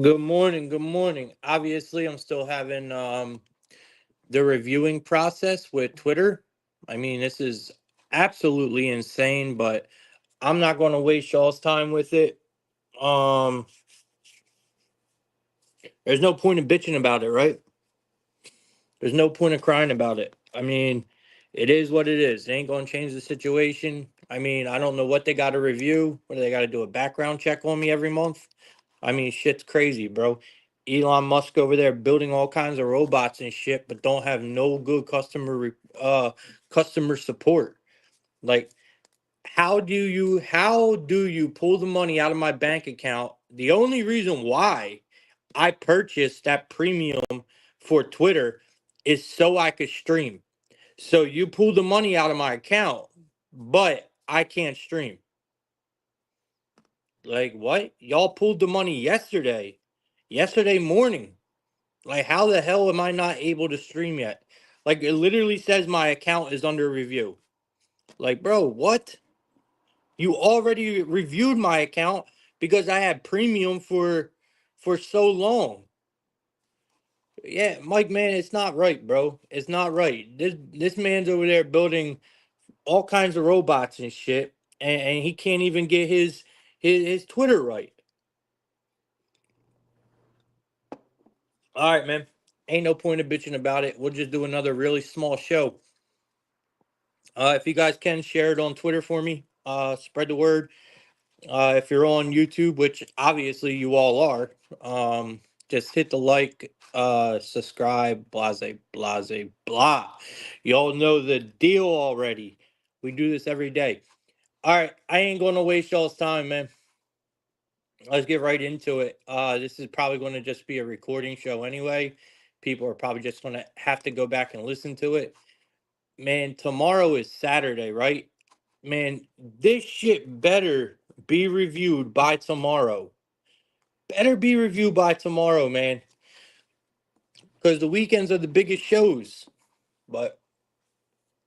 Good morning. Good morning. Obviously, I'm still having the reviewing process with Twitter. I mean, this is absolutely insane, but I'm not going to waste y'all's time with it. Um, there's no point in bitching about it, right? There's no point of crying about it. I mean, it is what it is. It ain't going to change the situation. I mean, I don't know what they got to review. What do they got to do? A background check on me every month? I mean, shit's crazy, bro. Elon Musk over there building all kinds of robots and shit, but don't have no good customer support. Like, how do you pull the money out of my bank account? The only reason why I purchased that premium for Twitter is so I could stream. So you pull the money out of my account, but I can't stream. Like what? Y'all pulled the money yesterday morning. Like how the hell am I not able to stream yet? Like it literally says my account is under review. Like, bro, what? You already reviewed my account because I had premium for so long. Yeah, Mike, man, it's not right, bro. It's not right. This man's over there building all kinds of robots and shit, and he can't even get his Twitter right. All right, man. Ain't no point of bitching about it. We'll just do another really small show. If you guys can share it on Twitter for me, spread the word. If you're on YouTube, which obviously you all are, just hit the like, subscribe, blase, blase, blah. Y'all know the deal already. We do this every day. All right, I ain't gonna waste y'all's time, man. Let's get right into it. This is probably going to just be a recording show anyway. People are probably just going to have to go back and listen to it. Man, tomorrow is Saturday, right? Man, this shit better be reviewed by tomorrow. Better be reviewed by tomorrow, man. Because the weekends are the biggest shows. But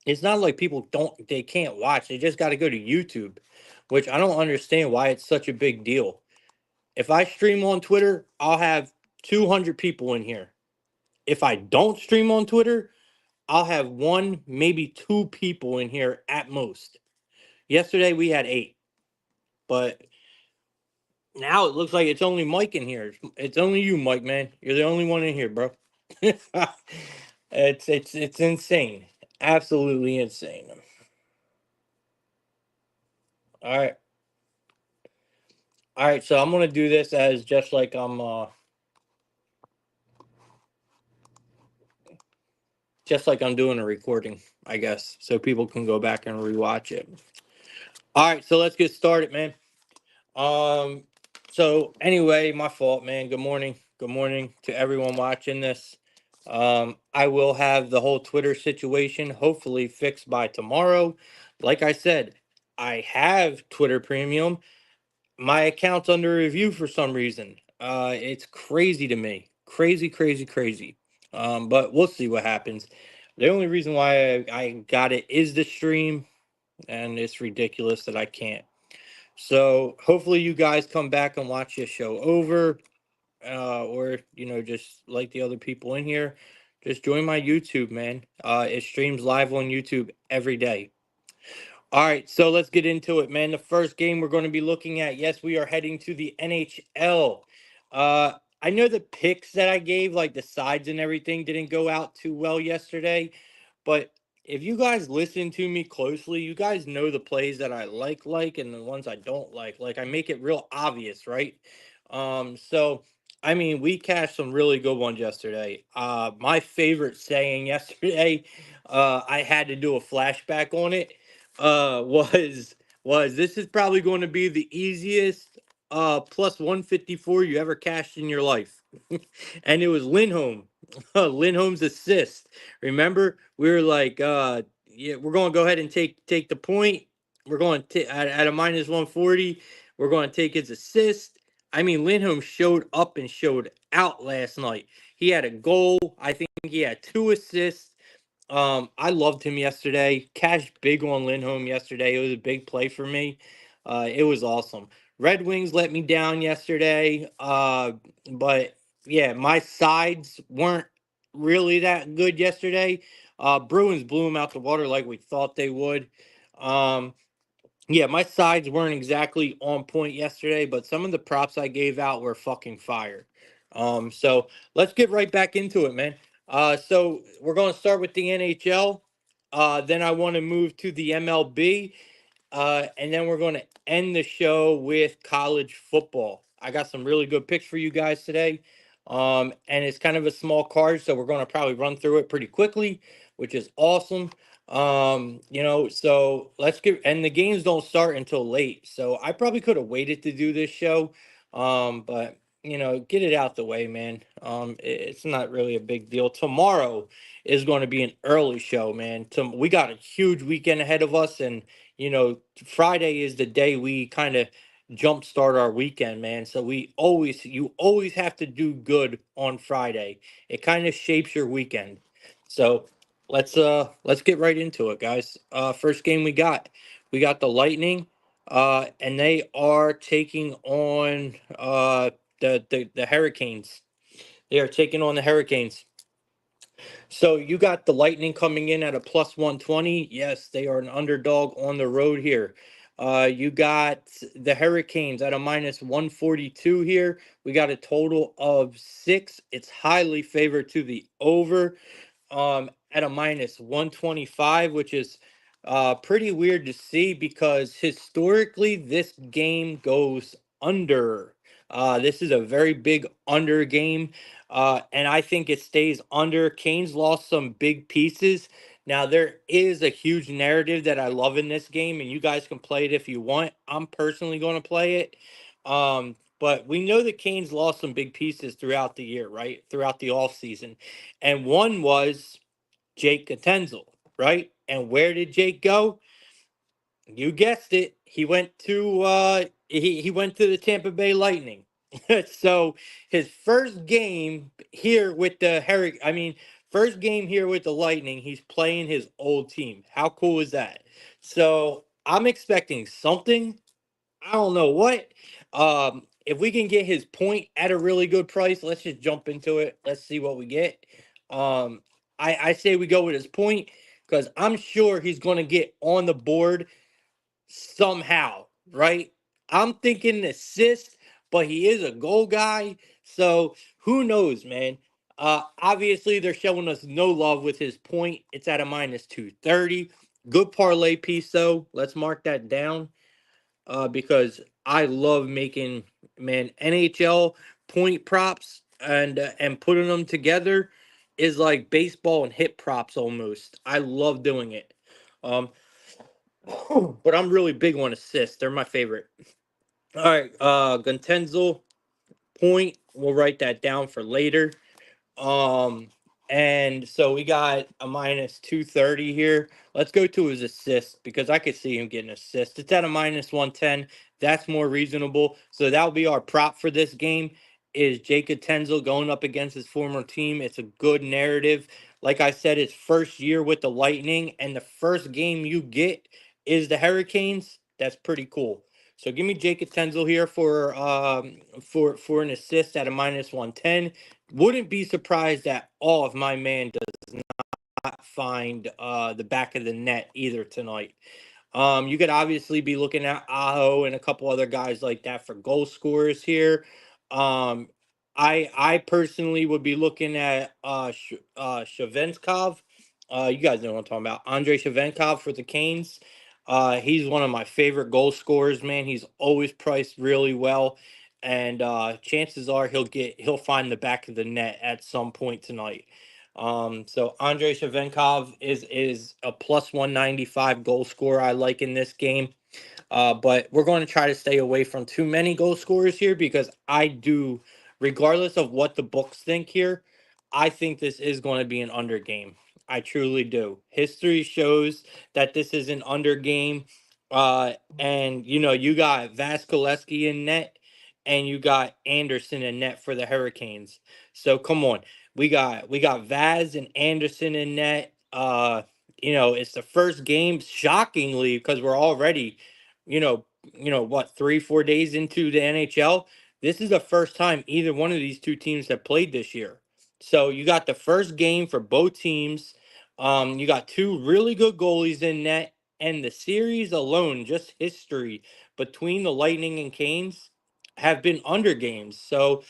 it's not like they can't watch. They just got to go to YouTube, which I don't understand why it's such a big deal. If I stream on Twitter, I'll have 200 people in here. If I don't stream on Twitter, I'll have one, maybe two people in here at most. Yesterday we had 8, but now it looks like it's only Mike in here. It's only you, Mike, man. You're the only one in here, bro. It's insane. Absolutely insane. All right. All right, so I'm going to do this as just like I'm doing a recording, I guess, so people can go back and rewatch it. All right, so let's get started, man. Um, so anyway, my fault, man. Good morning. Good morning to everyone watching this. I will have the whole Twitter situation hopefully fixed by tomorrow. Like I said, I have Twitter Premium. My account's under review for some reason. It's crazy to me. Crazy, crazy, crazy. But we'll see what happens. The only reason why I got it is the stream, and it's ridiculous that I can't. So hopefully you guys come back and watch this show over, or just like the other people in here, just join my YouTube, man. It streams live on YouTube every day. All right, so let's get into it, man. The first game we're going to be looking at, yes, we are heading to the NHL. I know the picks that I gave, like the sides and everything, didn't go out too well yesterday, but if you guys listen to me closely, you guys know the plays that I like, and the ones I don't like. Like I make it real obvious, right? So I mean, we cashed some really good ones yesterday. My favorite saying yesterday, I had to do a flashback on it was this is probably going to be the easiest plus 154 you ever cashed in your life. And it was Lindholm. Lindholm's assist. Remember, we were like, yeah, we're going to go ahead and take the point. We're going to at a minus 140. We're going to take his assist. I mean, Lindholm showed up and showed out last night. He had a goal. I think he had 2 assists. I loved him yesterday. Cashed big on Lindholm yesterday. It was a big play for me. It was awesome. Red Wings let me down yesterday. But yeah, my sides weren't really that good yesterday. Bruins blew them out the water like we thought they would. Um, yeah, my sides weren't exactly on point yesterday, but some of the props I gave out were fucking fire. So let's get right back into it, man. So we're going to start with the NHL. Then I want to move to the MLB. And then we're going to end the show with college football. I got some really good picks for you guys today. And it's kind of a small card, so we're going to probably run through it pretty quickly, which is awesome. So let's get, and the games don't start until late. So I probably could have waited to do this show. But get it out the way, man. It's not really a big deal. Tomorrow is going to be an early show, man. We got a huge weekend ahead of us, and Friday is the day we kind of jumpstart our weekend, man. So you always have to do good on Friday. It kind of shapes your weekend. So let's get right into it, guys. First game we got the Lightning, and they are taking on the Hurricanes. They are taking on the Hurricanes. So you got the Lightning coming in at a plus 120. Yes, they are an underdog on the road here. You got the Hurricanes at a minus 142 here. We got a total of 6. It's highly favored to the over at a minus 125, which is pretty weird to see because historically this game goes under. This is a very big under game, and I think it stays under. Canes lost some big pieces. Now, there is a huge narrative that I love in this game, and you guys can play it if you want. I'm personally going to play it. But we know the Canes lost some big pieces throughout the year, right? Throughout the offseason. And one was Jake Gattenzel, right? And where did Jake go? You guessed it. He went to the Tampa Bay Lightning. So his first game here with the first game here with the Lightning, he's playing his old team. How cool is that? So I'm expecting something. I don't know what. If we can get his point at a really good price, let's just jump into it. Let's see what we get. Um, I say we go with his point because I'm sure he's going to get on the board somehow, right? I'm thinking assist, but he is a goal guy, so who knows, man? Obviously they're showing us no love with his point. It's at a minus 230. Good parlay piece though. Let's mark that down because I love making NHL point props and putting them together is like baseball and hit props almost. I love doing it. Um, but I'm really big on assists. They're my favorite. All right, Guntenzel point. We'll write that down for later. Um, and so we got a minus 230 here. Let's go to his assist because I could see him getting assist. It's at a minus 110. That's more reasonable. So that'll be our prop for this game is Jacob Tenzel going up against his former team. It's a good narrative. Like I said, it's first year with the Lightning, and the first game you get is the Hurricanes. That's pretty cool. So give me Jacob Tenzel here for an assist at a minus 110. Wouldn't be surprised at all if my man does not find the back of the net either tonight. You could obviously be looking at Aho and a couple other guys like that for goal scorers here. Um, I personally would be looking at Shavenskov. You guys know what I'm talking about. Andrei Shavenkov for the Canes. He's one of my favorite goal scorers, man. He's always priced really well, and chances are he'll find the back of the net at some point tonight. So Andrei Shavenkov is a plus 195 goal scorer I like in this game. But we're going to try to stay away from too many goal scorers here because regardless of what the books think here, I think this is going to be an under game. I truly do. History shows that this is an under game. And you got Vasilevsky in net and you got Anderson in net for the Hurricanes. So come on. We got Vaz and Anderson in net. It's the first game, shockingly, because we're already, what, 3, 4 days into the NHL. This is the first time either one of these two teams have played this year. So you got the first game for both teams. You got two really good goalies in net, and the series alone, just history between the Lightning and Canes, have been under games. So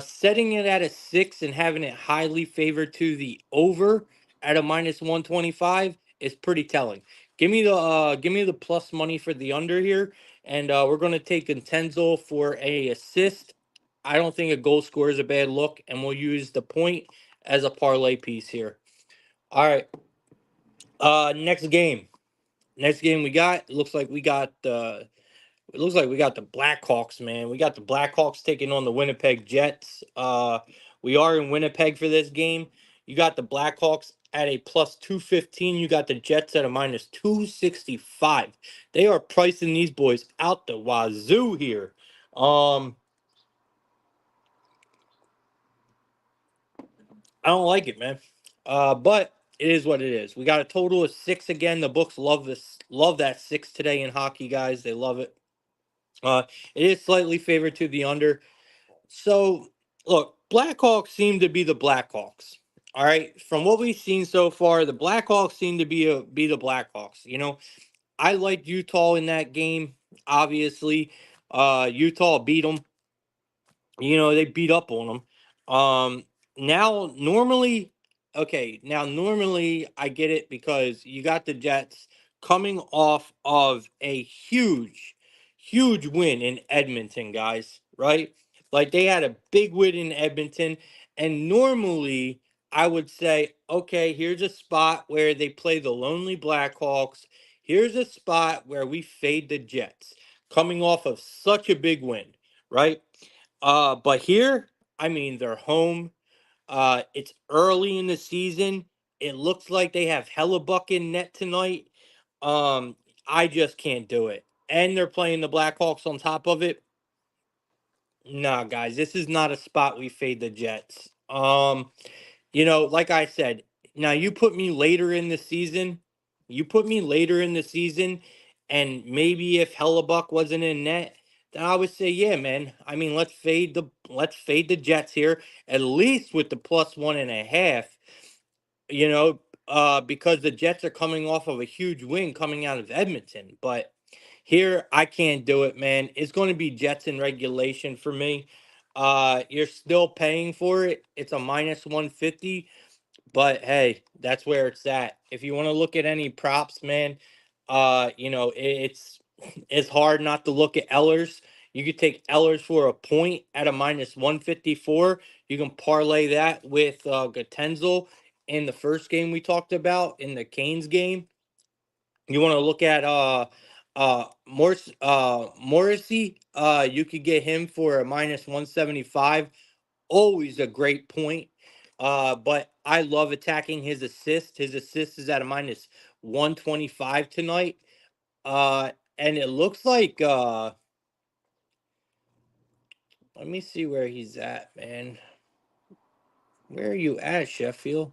setting it at a 6 and having it highly favored to the over at a -125 is pretty telling. Give me the plus money for the under here, and we're gonna take Intenzel for a assist. I don't think a goal score is a bad look, and we'll use the point as a parlay piece here. All right. Next game. Next game we got. It looks like we got the Blackhawks, man. We got the Blackhawks taking on the Winnipeg Jets. We are in Winnipeg for this game. You got the Blackhawks at a plus 215. You got the Jets at a minus 265. They are pricing these boys out the wazoo here. I don't like it, man. But it is what it is. We got a total of 6 again. The books love that 6 today in hockey, guys. They love it. Uh, it is slightly favored to the under. So, look, Blackhawks seem to be the Blackhawks. All right, from what we've seen so far, the Blackhawks seem to be the Blackhawks. I liked Utah in that game. Obviously, Utah beat them. They beat up on them. Now normally, okay, now normally I get it because you got the Jets coming off of a huge win in Edmonton, guys, right? Like they had a big win in Edmonton, and normally I would say, okay, here's a spot where they play the lonely Blackhawks. Here's a spot where we fade the Jets coming off of such a big win, right? But here, I mean, they're home. It's early in the season. It looks like they have Hellebuck in net tonight. Um, I just can't do it. And they're playing the Blackhawks on top of it. Nah, guys, this is not a spot we fade the Jets. Like I said, now you put me later in the season. You put me later in the season, and maybe if Hellebuck wasn't in net, then I would say, yeah, man. I mean, let's fade the Jets here, at least with the +1.5. Because the Jets are coming off of a huge win coming out of Edmonton. But here, I can't do it, man. It's going to be Jets in regulation for me. You're still paying for it. It's a -150. But hey, that's where it's at. If you want to look at any props, man, it's hard not to look at Ellers. You could take Ellers for a point at a -154. You can parlay that with Gatenzel in the first game we talked about in the Canes game. You want to look at Morrissey. You could get him for a -175. Always a great point. But I love attacking his assist. His assist is at a -125 tonight. And it looks like let me see where he's at, man. Where are you at, Sheffield?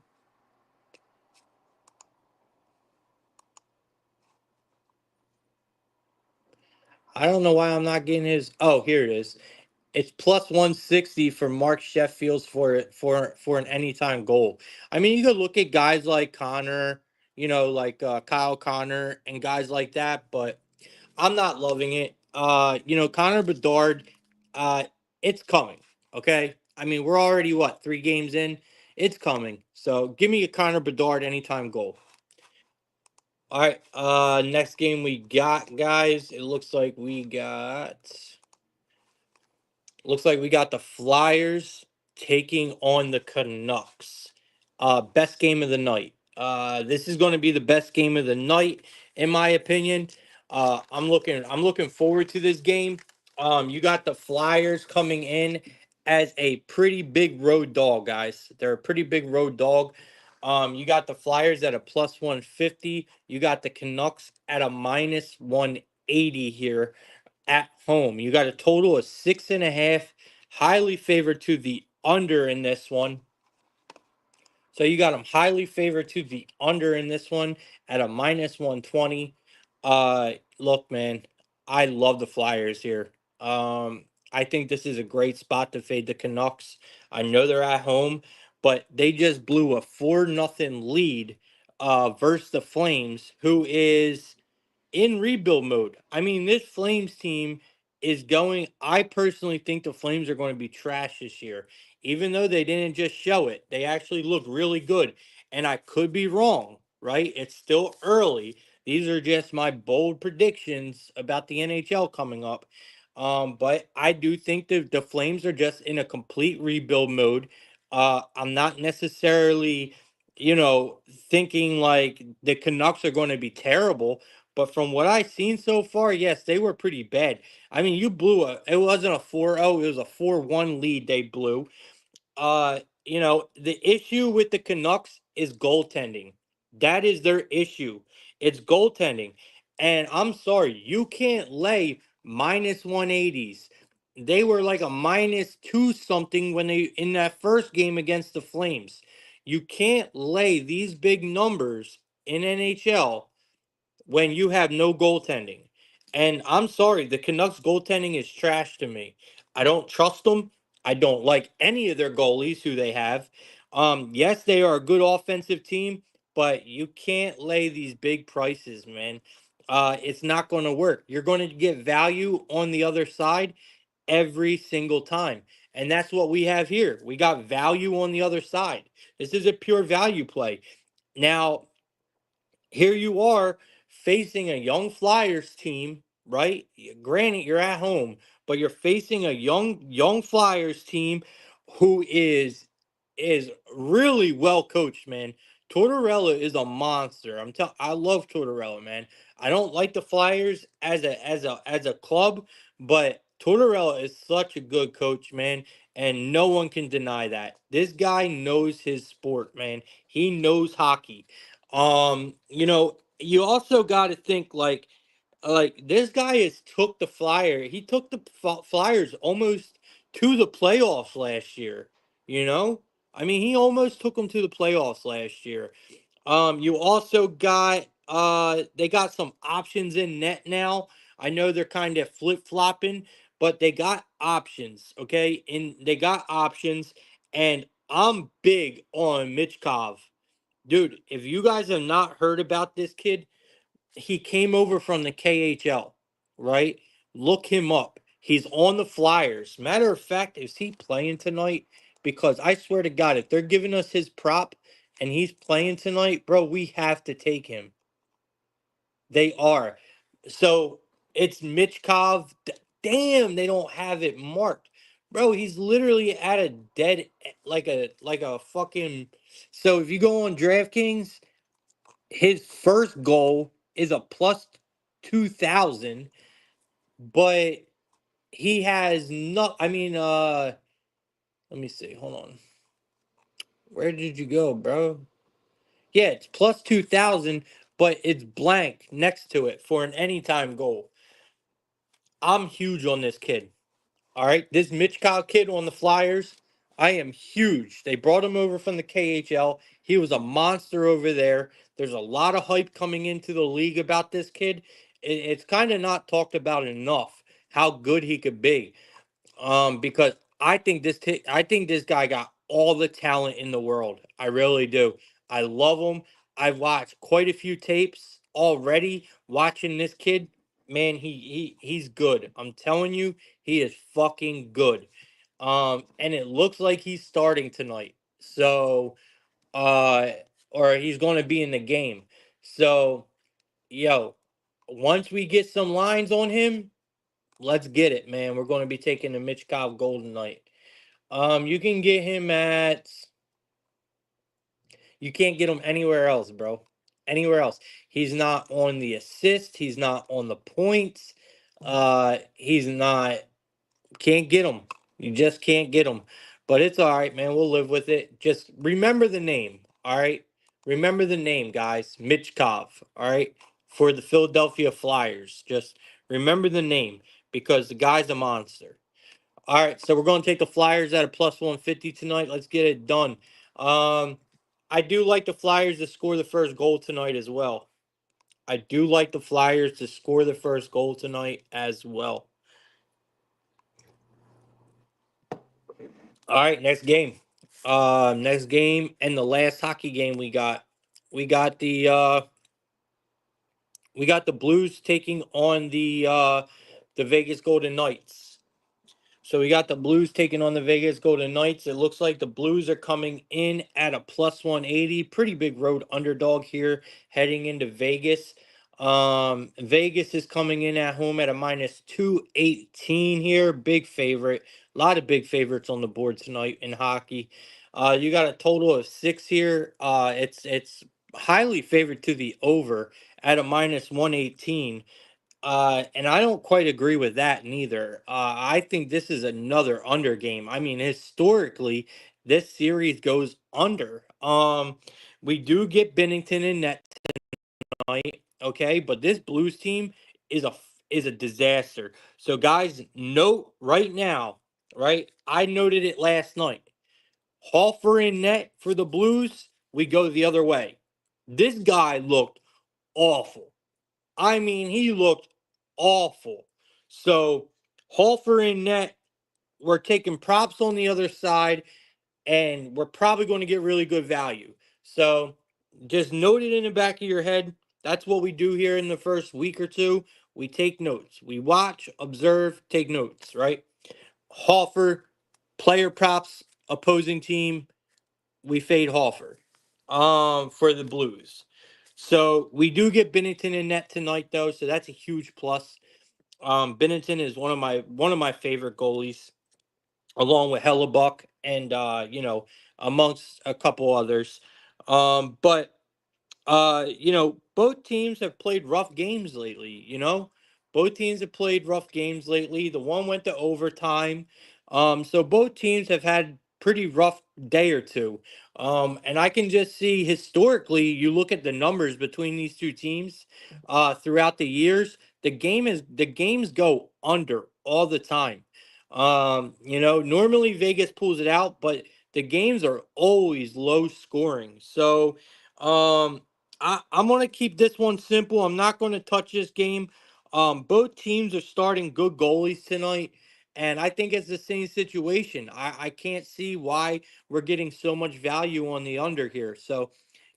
I don't know why I'm not getting his. Oh, here it is. It's +160 for Mark Sheffield's for an anytime goal. I mean, you could look at guys like Connor, like Kyle Connor and guys like that, but I'm not loving it. Connor Bedard, uh, it's coming. Okay, I mean we're already 3 games in. It's coming. So give me a Connor Bedard anytime goal. All right. Next game we got, guys. It looks like we got the Flyers taking on the Canucks. Best game of the night. This is going to be the best game of the night, in my opinion. I'm looking forward to this game. You got the Flyers coming in as a pretty big road dog, guys. They're a pretty big road dog. You got the Flyers at a +150. You got the Canucks at a -180 here at home. You got a total of 6.5, highly favored to the under in this one. So you got them highly favored to the under in this one at a -120. Look, man, I love the Flyers here. I think this is a great spot to fade the Canucks. I know they're at home, but they just blew a 4-0 lead versus the Flames, who is in rebuild mode. I mean, this Flames team is going. I personally think the Flames are going to be trash this year, even though they didn't just show it. They actually look really good, and I could be wrong. Right? It's still early. These are just my bold predictions about the NHL coming up. But I do think that the Flames are just in a complete rebuild mode. I'm not necessarily, thinking like the Canucks are going to be terrible, but from what I've seen so far, yes, they were pretty bad. I mean, it wasn't a 4-0, it was a 4-1 lead they blew. The issue with the Canucks is goaltending. That is their issue. It's goaltending. And I'm sorry, you can't lay minus 180s. They were like a minus two something when they in that first game against the Flames. You can't lay these big numbers in NHL when you have no goaltending. And I'm sorry, the Canucks goaltending is trash to me. I don't trust them. I don't like any of their goalies who they have. Yes, they are a good offensive team, but you can't lay these big prices, man. It's not going to work. You're going to get value on the other side every single time. And that's what we have here. We got value on the other side. This is a pure value play. Now, here you are facing a young Flyers team, right? Granted, you're at home, but you're facing a young Flyers team who is really well coached, man. Tortorella is a monster. I love Tortorella, man. I don't like the Flyers as a club, but Tortorella is such a good coach, man, and no one can deny that. This guy knows his sport, man. He knows hockey. You also got to think like this guy has took the Flyer. He took the Flyers almost to the playoffs last year. You know, I mean, he almost took them to the playoffs last year. You also got they got some options in net now. I know they're kind of flip flopping, but they got options. Okay, and they got options, and I'm big on Mitchkov. Dude, if you guys have not heard about this kid, he came over from the KHL, right? Look him up. He's on the Flyers. Matter of fact, is he playing tonight? Because I swear to God, if they're giving us his prop and he's playing tonight, bro, we have to take him. They are. So it's Mitchkov. Damn, they don't have it marked. Bro, he's literally at a dead like a fucking. So if you go on DraftKings, his first goal is a plus 2,000, but he has no. I mean, let me see. Hold on. Where did you go, bro? Yeah, it's plus 2,000, but it's blank next to it for an anytime goal. I'm huge on this kid. All right, this Mitch Kyle kid on the Flyers, I am huge. They brought him over from the KHL. He was a monster over there. There's a lot of hype coming into the league about this kid. It's kind of not talked about enough how good he could be. Because I think this guy got all the talent in the world. I really do. I love him. I've watched quite a few tapes already. Watching this kid, man, he's good. I'm telling you, he is fucking good. And it looks like he's starting tonight. So, uh, or he's going to be in the game. So, yo, once we get some lines on him, let's get it, man. We're going to be taking the Mitch Cobb Golden Knight. You can get him at. You can't get him anywhere else, bro. Anywhere else. He's not on the assist. He's not on the points. He's not. Can't get him. You just can't get him. But it's all right, man. We'll live with it. Just remember the name. All right. Remember the name, guys. Mitch Kov. All right. For the Philadelphia Flyers. Just remember the name because the guy's a monster. All right, so we're going to take the Flyers at a plus 150 tonight. Let's get it done. I do like the Flyers to score the first goal tonight as well. I do like the Flyers to score the first goal tonight as well. All right, next game. Next game and the last hockey game we got. We got the Blues taking on the Vegas Golden Knights. So we got the Blues taking on the Vegas Golden Knights. It looks like the Blues are coming in at a plus 180. Pretty big road underdog here heading into Vegas. Vegas is coming in at home at a minus 218 here. Big favorite. A lot of big favorites on the board tonight in hockey. You got a total of 6 here. It's highly favored to the over at a minus 118. And I don't quite agree with that neither. I think this is another under game. I mean, historically, this series goes under. We do get Bennington in net tonight, okay, but this Blues team is a disaster. So, guys, note right now, right? I noted it last night. Hoffer in net for the Blues, we go the other way. This guy looked awful. I mean, he looked awful. So, Hofer in net, we're taking props on the other side, and we're probably going to get really good value. So, just note it in the back of your head. That's what we do here in the first week or two. We take notes. We watch, observe, take notes, right? Hofer, player props, opposing team, we fade Hofer for the Blues. So we do get Bennington in net tonight though, so that's a huge plus. Bennington is one of my favorite goalies, along with Hellebuck and amongst a couple others. But both teams have played rough games lately. Both teams have played rough games lately. The one went to overtime. So both teams have had pretty rough day or two. And I can just see historically, you look at the numbers between these two teams throughout the years, the games go under all the time. Normally Vegas pulls it out, but the games are always low scoring. So I'm gonna keep this one simple. I'm not gonna touch this game. Both teams are starting good goalies tonight, and I think it's the same situation. I can't see why we're getting so much value on the under here. So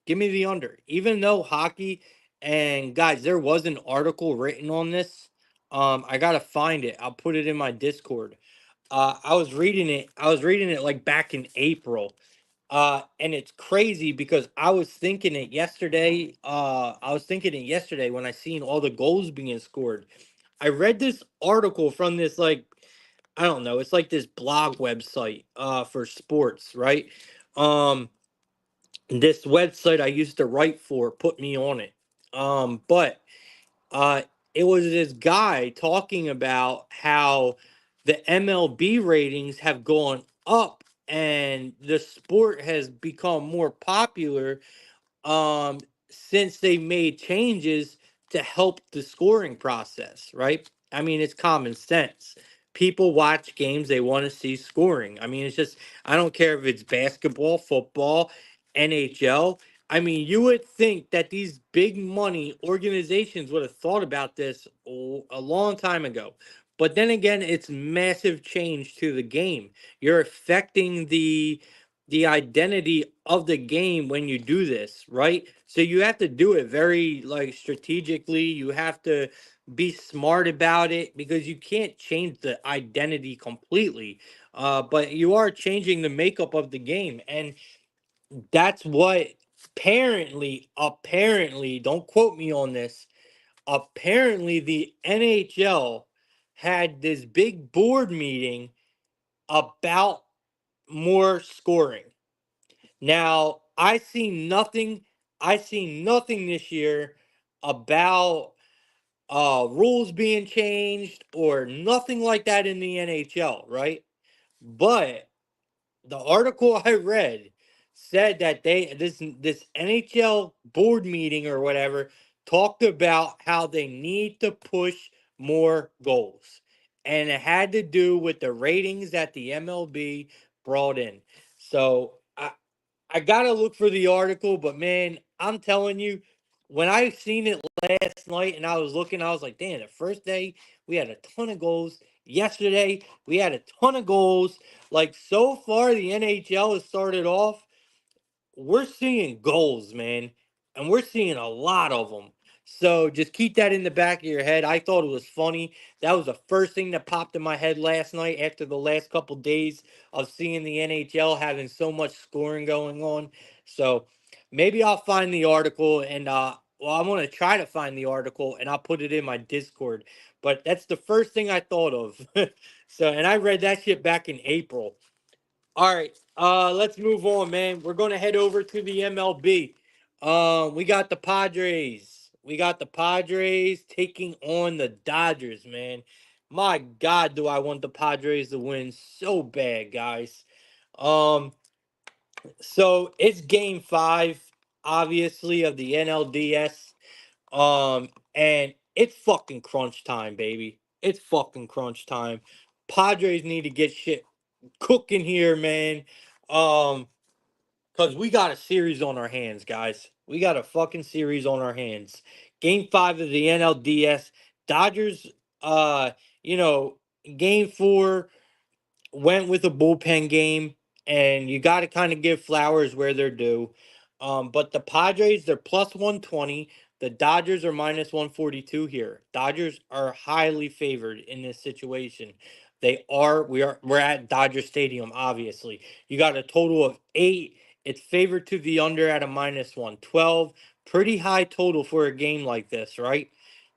give me the under. Even though hockey, and guys, there was an article written on this. I gotta find it. I'll put it in my Discord. I was reading it like back in April. And it's crazy because I was thinking it yesterday. When I seen all the goals being scored. I read this article from this, like, I don't know, it's like this blog website for sports, right? Um this website I used to write for put me on it. But uh, it was this guy talking about how the MLB ratings have gone up and the sport has become more popular um since they made changes to help the scoring process, right? I mean, it's common sense. People watch games, they want to see scoring. I mean, it's just, I don't care if it's basketball, football, NHL. I mean, you would think that these big money organizations would have thought about this a long time ago. But then again, it's massive change to the game. You're affecting the identity of the game when you do this, right? So you have to do it very, like, strategically. You have to be smart about it because you can't change the identity completely. But you are changing the makeup of the game, and that's what apparently, don't quote me on this. Apparently, the NHL had this big board meeting about more scoring. Now, I see nothing this year about rules being changed or nothing like that in the NHL, right? But the article I read said that this NHL board meeting or whatever talked about how they need to push more goals. And it had to do with the ratings that the MLB brought in. So I gotta look for the article, but man, I'm telling you, when I seen it last night and I was looking, I was like, damn, the first day we had a ton of goals. Yesterday we had a ton of goals. Like so far, the NHL has started off, we're seeing goals, man, and we're seeing a lot of them. So just keep that in the back of your head. I thought it was funny. That was the first thing that popped in my head last night after the last couple days of seeing the NHL having so much scoring going on. So maybe I'll find the article and well, I'm gonna try to find the article and I'll put it in my Discord. But that's the first thing I thought of. So and I read that shit back in April. All right, let's move on, man. We're gonna head over to the MLB. We got the Padres. We got the Padres taking on the Dodgers, man. My God, do I want the Padres to win so bad, guys. Um, so it's game five, obviously, of the NLDS. And it's fucking crunch time, baby. It's fucking crunch time. Padres need to get shit cooking here, man. Um, because we got a series on our hands, guys. We got a fucking series on our hands. Game five of the NLDS. Dodgers, uh, you know, game four went with a bullpen game, and you got to kind of give flowers where they're due. But the Padres, they're plus 120. The Dodgers are minus 142 here. Dodgers are highly favored in this situation. We're at Dodger Stadium, obviously. You got a total of 8. It's favored to the under at a minus 112. Pretty high total for a game like this, right?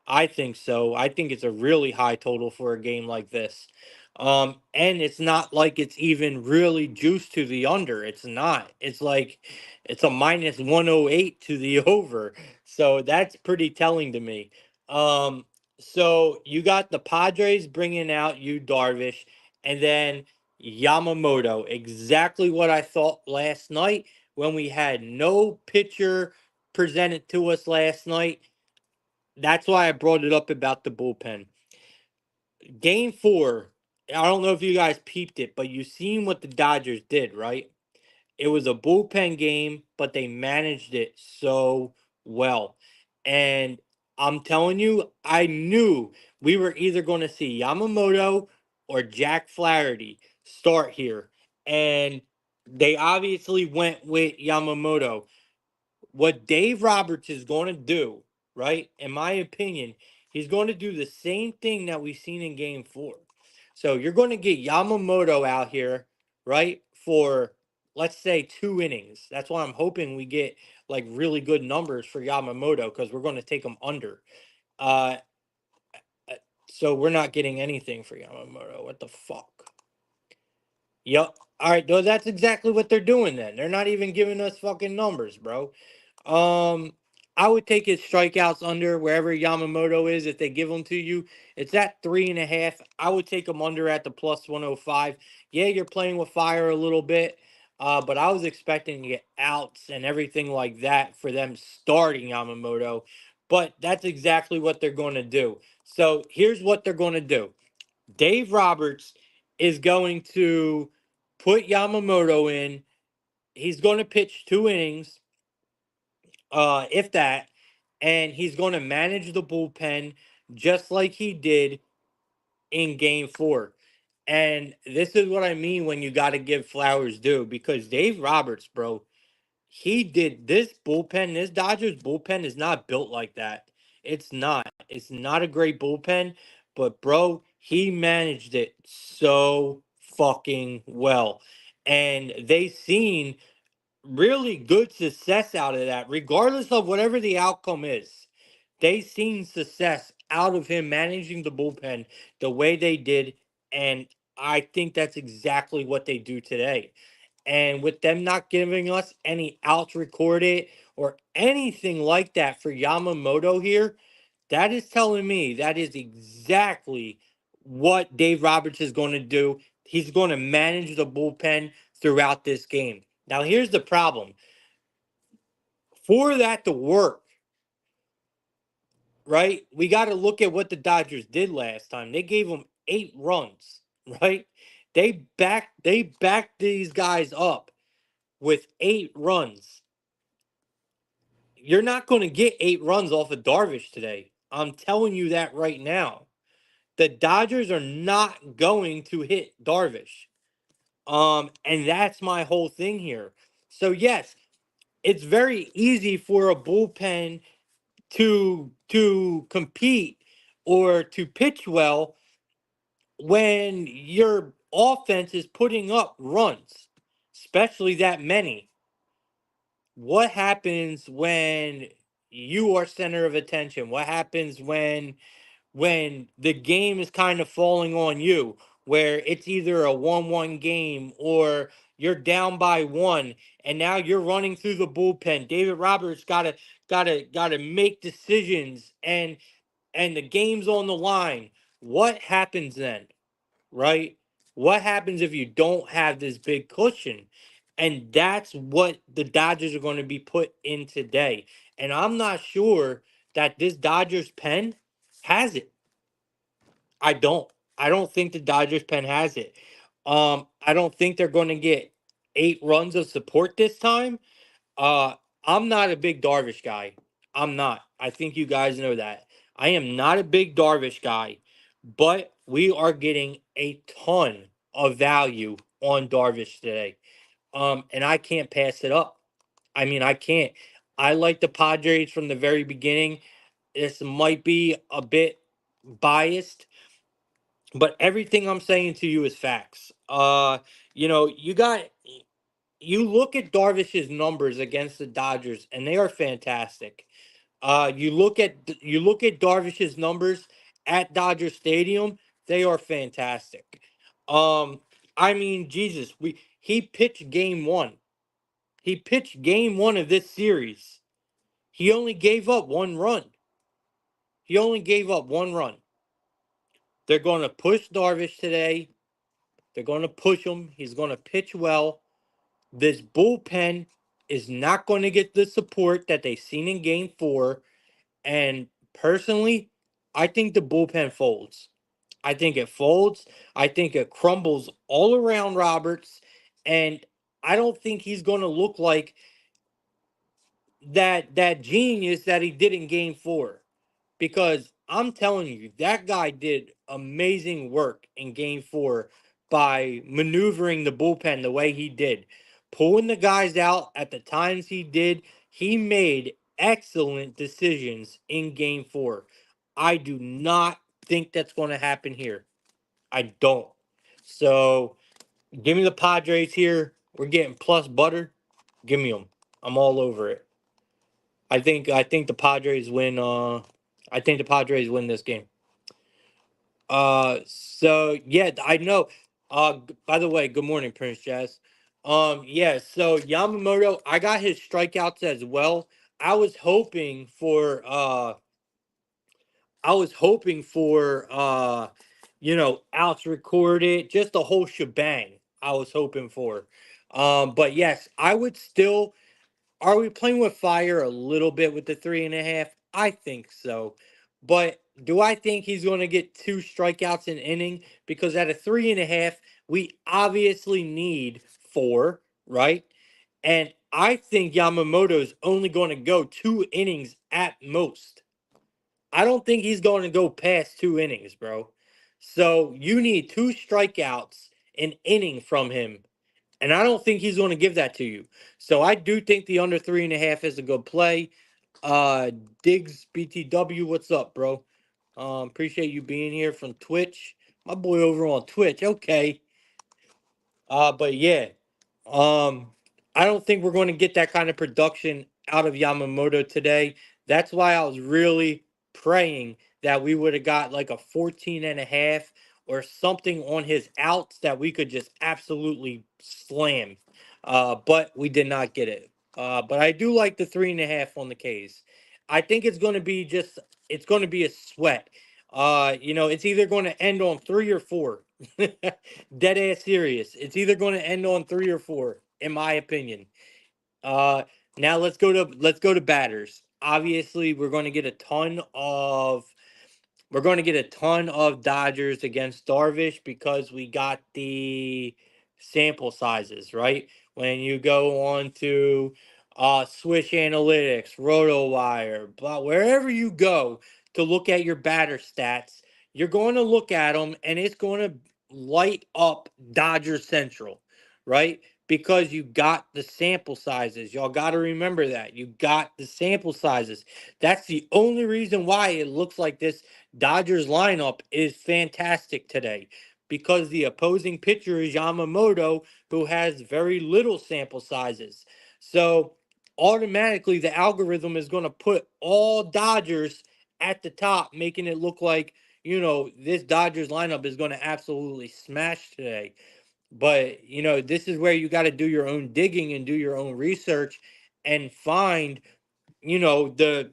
I think so. I think it's a really high total for a game like this. And it's not like it's even really juiced to the under. It's not. It's like it's a minus 108 to the over. So that's pretty telling to me. Um, so you got the Padres bringing out you Darvish and then Yamamoto. Exactly what I thought last night when we had no pitcher presented to us last night. That's why I brought it up about the bullpen. Game four, I don't know if you guys peeped it, but you seen what the Dodgers did, right? It was a bullpen game, but they managed it so well. And I'm telling you, I knew we were either going to see Yamamoto or Jack Flaherty start here. And they obviously went with Yamamoto. What Dave Roberts is going to do, right? In my opinion, he's going to do the same thing that we've seen in game four. So you're going to get Yamamoto out here, right? For let's say 2 innings. That's why I'm hoping we get like really good numbers for Yamamoto because we're going to take him under. Uh, uh, so we're not getting anything for Yamamoto. What the fuck? Yep. All right, though. That's exactly what they're doing. Then they're not even giving us fucking numbers, bro. Um, I would take his strikeouts under wherever Yamamoto is. If they give them to you, it's at 3.5. I would take him under at the plus 105. Yeah, you're playing with fire a little bit, but I was expecting to get outs and everything like that for them starting Yamamoto. But that's exactly what they're going to do. So here's what they're going to do. Dave Roberts is going to put Yamamoto in. He's going to pitch 2 innings, if that, and he's going to manage the bullpen just like he did in game four. And this is what I mean when you got to give flowers due because Dave Roberts, bro, he did this bullpen. This Dodgers bullpen is not built like that. It's not. It's not a great bullpen, but bro, he managed it so fucking well. And they seen really good success out of that, regardless of whatever the outcome is. They seen success out of him managing the bullpen the way they did, and I think that's exactly what they do today. And with them not giving us any outs recorded or anything like that for Yamamoto here, that is telling me that is exactly what Dave Roberts is going to do. He's going to manage the bullpen throughout this game. Now, here's the problem. For that to work, right, we got to look at what the Dodgers did last time. They gave them 8 runs, right? They backed these guys up with 8 runs. you're not going to get 8 runs off of Darvish today. I'm telling you that right now. The Dodgers are not going to hit Darvish. And that's my whole thing here. So yes, it's very easy for a bullpen to compete or to pitch well when your offense is putting up runs, especially that many. What happens when you are center of attention? What happens when the game is kind of falling on you, where it's either a 1-1 game or you're down by one and now you're running through the bullpen? David Roberts gotta make decisions, and the game's on the line. What happens then? Right? What happens if you don't have this big cushion? And that's what the Dodgers are going to be put in today. And I'm not sure that this Dodgers pen has it. I don't. I don't think the Dodgers pen has it. I don't think they're going to get 8 runs of support this time. Uh, I'm not a big Darvish guy. I'm not. I think you guys know that. I am not a big Darvish guy, but we are getting a ton of value on Darvish today. And I can't pass it up. I mean, I can't. I like the Padres from the very beginning. This might be a bit biased, but everything I'm saying to you is facts. You look at Darvish's numbers against the Dodgers, and they are fantastic. You look at Darvish's numbers at Dodger Stadium, they are fantastic. Um, I mean, Jesus, we he pitched game one. He pitched game one of this series. He only gave up 1 run. He only gave up 1 run. They're going to push Darvish today. They're going to push him. He's going to pitch well. This bullpen is not going to get the support that they've seen in game four. And personally, I think the bullpen folds. I think it folds. I think it crumbles all around Roberts. And I don't think he's going to look like that genius that he did in game four, because I'm telling you, that guy did amazing work in game four by maneuvering the bullpen the way he did, pulling the guys out at the times he did. He made excellent decisions in game four. I do not think that's going to happen here. I don't. So give me the Padres here. We're getting plus butter. Give me them. I'm all over it. I think the Padres win. I think the Padres win this game. So yeah, I know. By the way, good morning, Prince Jazz. Yeah. So Yamamoto, I got his strikeouts as well. I was hoping for. I was hoping for. Outs recorded, just the whole shebang. I was hoping for. But yes, I would still. Are we playing with fire a little bit with the 3.5? I think so. But do I think he's going to get 2 strikeouts an inning? Because at a 3.5, we obviously need 4, right? And I think Yamamoto's only going to go 2 innings at most. I don't think he's going to go past 2 innings, bro. So you need 2 strikeouts an inning from him, and I don't think he's going to give that to you. So I do think the under 3.5 is a good play. Diggs BTW, what's up, bro? Appreciate you being here from Twitch. My boy over on Twitch. Okay. But yeah, um, I don't think we're going to get that kind of production out of Yamamoto today. That's why I was really praying that we would have got like a 14.5 or something on his outs that we could just absolutely slam. But we did not get it. But I do like the 3.5 on the K's. I think it's going to be a sweat. It's either going to end on 3 or 4. Dead ass serious. It's either going to end on 3 or 4, in my opinion. Uh, Now let's go to batters. Obviously, we're going to get a ton of Dodgers against Darvish because we got the sample sizes, right? When you go on to Swish Analytics, RotoWire, blah, wherever you go to look at your batter stats, you're going to look at them and it's going to light up Dodger Central, right? Because you got the sample sizes. Y'all got to remember that. You got the sample sizes. That's the only reason why it looks like this Dodgers lineup is fantastic today. Because the opposing pitcher is Yamamoto, who has very little sample sizes. So automatically the algorithm is going to put all Dodgers at the top, making it look like, this Dodgers lineup is going to absolutely smash today. But, this is where you got to do your own digging and do your own research and find, the,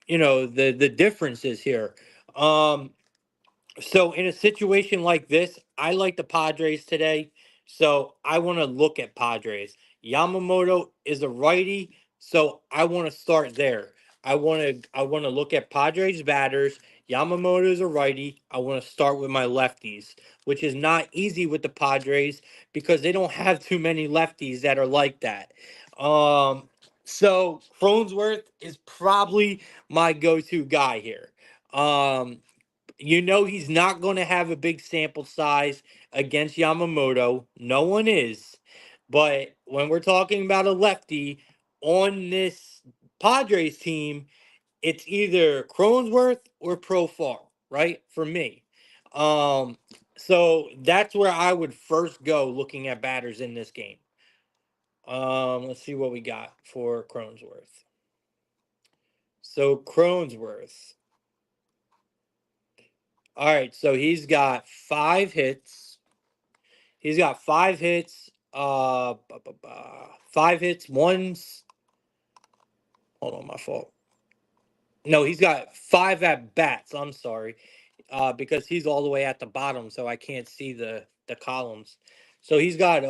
the differences here. So in a situation like this, I like the Padres today. So I want to look at Padres. Yamamoto is a righty, so I want to start there. I want to look at Padres batters. Yamamoto is a righty. I want to start with my lefties, which is not easy with the Padres because they don't have too many lefties that are like that. So Cronenworth is probably my go-to guy here. Um, he's not going to have a big sample size against Yamamoto. No one is. But when we're talking about a lefty on this Padres team, it's either Cronenworth or Profar, right? For me. Um, so that's where I would first go looking at batters in this game. Let's see what we got for Cronenworth. So Cronenworth. All right, so he's got 5 hits. He's got 5 hits. 5 hits. One's. Hold on, my fault. No, he's got 5 at bats. I'm sorry, because he's all the way at the bottom, so I can't see the columns. So he's got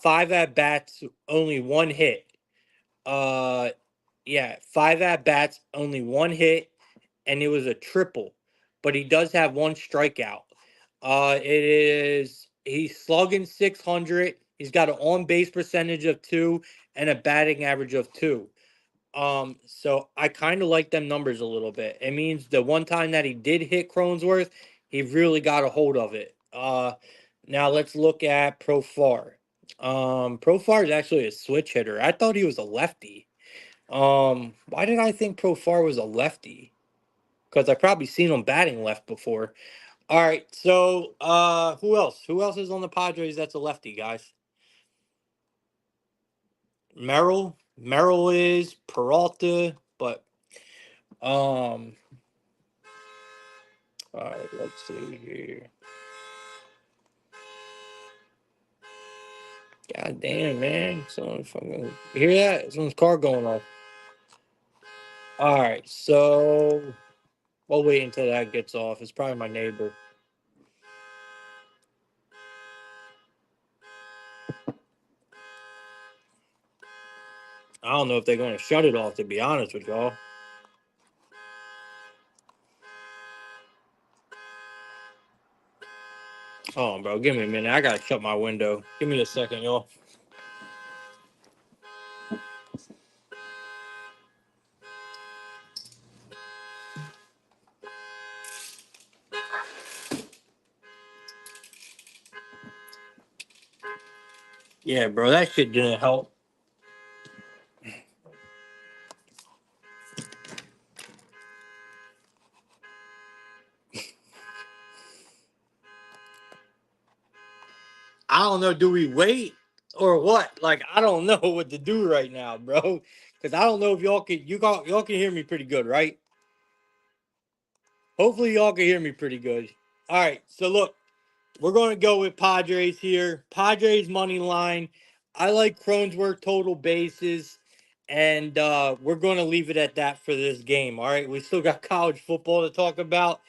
5 at bats, only 1 hit. Uh, yeah, 5 at bats, only 1 hit, and it was a triple. But he does have 1 strikeout. He's slugging 600. He's got an on base percentage of 2 and a batting average of 2. So I kind of like them numbers a little bit. It means the one time that he did hit Cronenworth, he really got a hold of it. Now let's look at Profar. Profar is actually a switch hitter. I thought he was a lefty. Why did I think Profar was a lefty? Because I've probably seen him batting left before. All right, so who else? Who else is on the Padres that's a lefty, guys? Merrill is Peralta, but all right, let's see here. God damn, man! Someone fucking you hear that? Someone's car going off. All right, so we'll wait until that gets off. It's probably my neighbor. I don't know if they're going to shut it off. To be honest with y'all. Hold on, bro. Give me a minute. I gotta shut my window. Give me a second, y'all. Yeah, bro, that shit didn't help. I don't know. Do we wait or what? Like, I don't know what to do right now, bro. Because I don't know if y'all can hear me pretty good, right? Hopefully, y'all can hear me pretty good. All right. So look, we're going to go with Padres here. Padres money line. I like Cronenworth total bases. And we're going to leave it at that for this game. All right. We still got college football to talk about.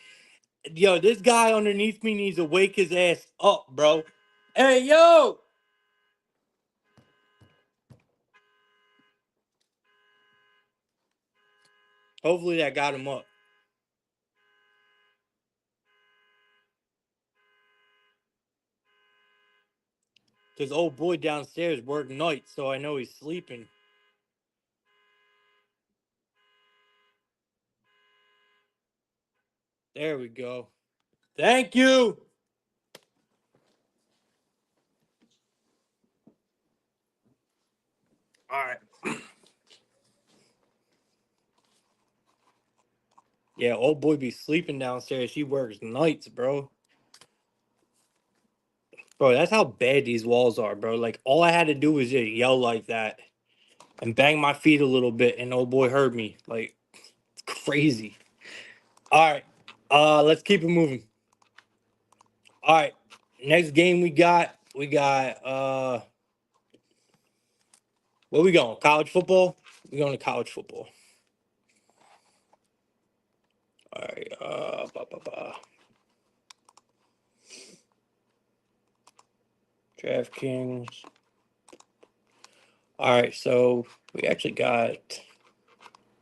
Yo, this guy underneath me needs to wake his ass up, bro. Hey, yo! Hopefully that got him up. Because old boy downstairs worked nights, so I know he's sleeping. There we go. Thank you. All right. Yeah, old boy be sleeping downstairs. He works nights, bro. Bro, that's how bad these walls are, bro. Like, all I had to do was just yell like that and bang my feet a little bit, and old boy heard me. Like, it's crazy. All right. Let's keep it moving. All right. Next game we got where we going? College football? We going to college football. All right. DraftKings. All right, so we actually got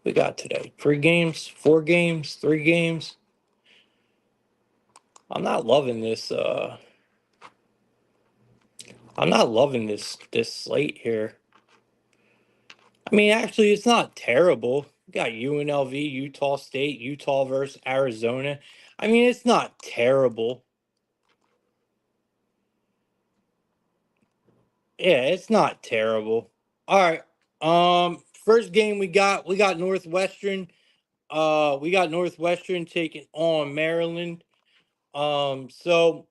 today 3 games, 4 games, 3 games. I'm not loving this. I'm not loving this slate here. I mean, actually, it's not terrible. We got UNLV, Utah State, Utah versus Arizona. I mean, it's not terrible. Yeah, it's not terrible. All right. First game we got Northwestern. We got Northwestern taking on Maryland. So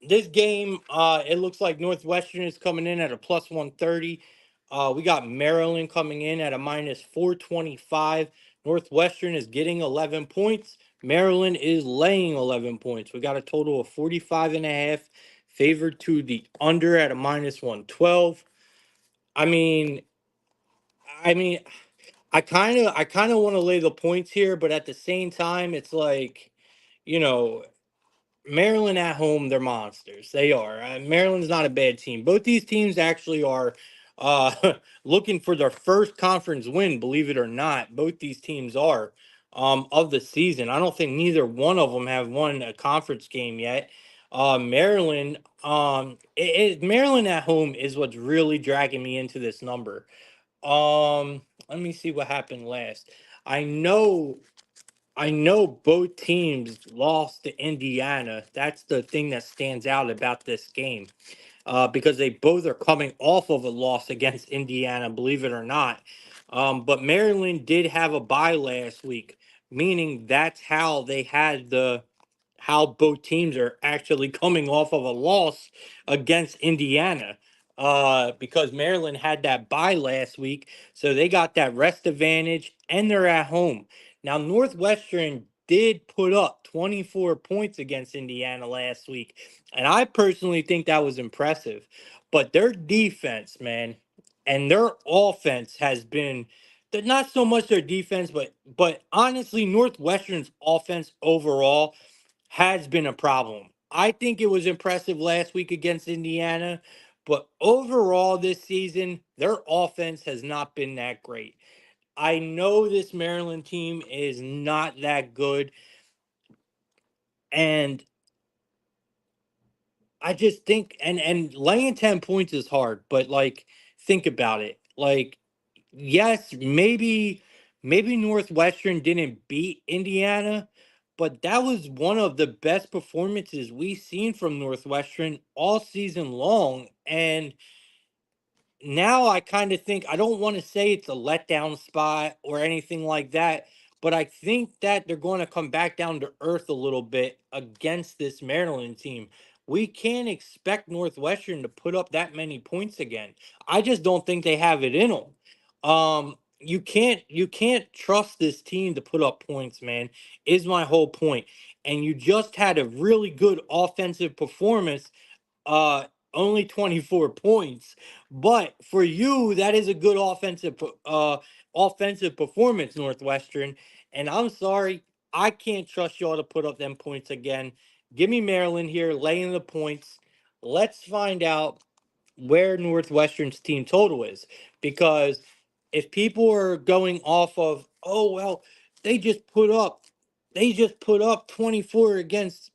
this game, it looks like Northwestern is coming in at a plus 130. We got Maryland coming in at a minus 425. Northwestern is getting 11 points. Maryland is laying 11 points. We got a total of 45 and a half, favored to the under at a minus 112. I mean, I mean, I kind of want to lay the points here, but at the same time, it's like, you know, Maryland at home, they're monsters. They are. Maryland's not a bad team. Both these teams actually are looking for their first conference win, believe it or not. Both these teams are of the season. I don't think neither one of them have won a conference game yet. Maryland, Maryland at home is what's really dragging me into this number. Let me see what happened last. I know I know both teams lost to Indiana. That's the thing that stands out about this game, because they both are coming off of a loss against Indiana, believe it or not. But Maryland did have a bye last week, meaning that's how they had the how both teams are actually coming off of a loss against Indiana. Because Maryland had that bye last week, so they got that rest advantage and they're at home. Now, Northwestern did put up 24 points against Indiana last week, and I personally think that was impressive. But their defense, man, and their offense has been not so much their defense, but honestly, Northwestern's offense overall has been a problem. I think it was impressive last week against Indiana, but overall this season, their offense has not been that great. I know this Maryland team is not that good, and I just think and laying 10 points is hard, but like think about it. Like yes, maybe Northwestern didn't beat Indiana, but that was one of the best performances we've seen from Northwestern all season long. And now I kind of think I don't want to say it's a letdown spot or anything like that, but I think that they're going to come back down to earth a little bit against this Maryland team. We can't expect Northwestern to put up that many points again. I just don't think they have it in them. You can't trust this team to put up points, man. Is my whole point. And you just had a really good offensive performance, uh only 24 points, but for you that is a good offensive performance, Northwestern. And I'm sorry, I can't trust y'all to put up them points again. Give me Maryland here laying the points. Let's find out where Northwestern's team total is, because if people are going off of, oh well, they just put up they just put up 24 against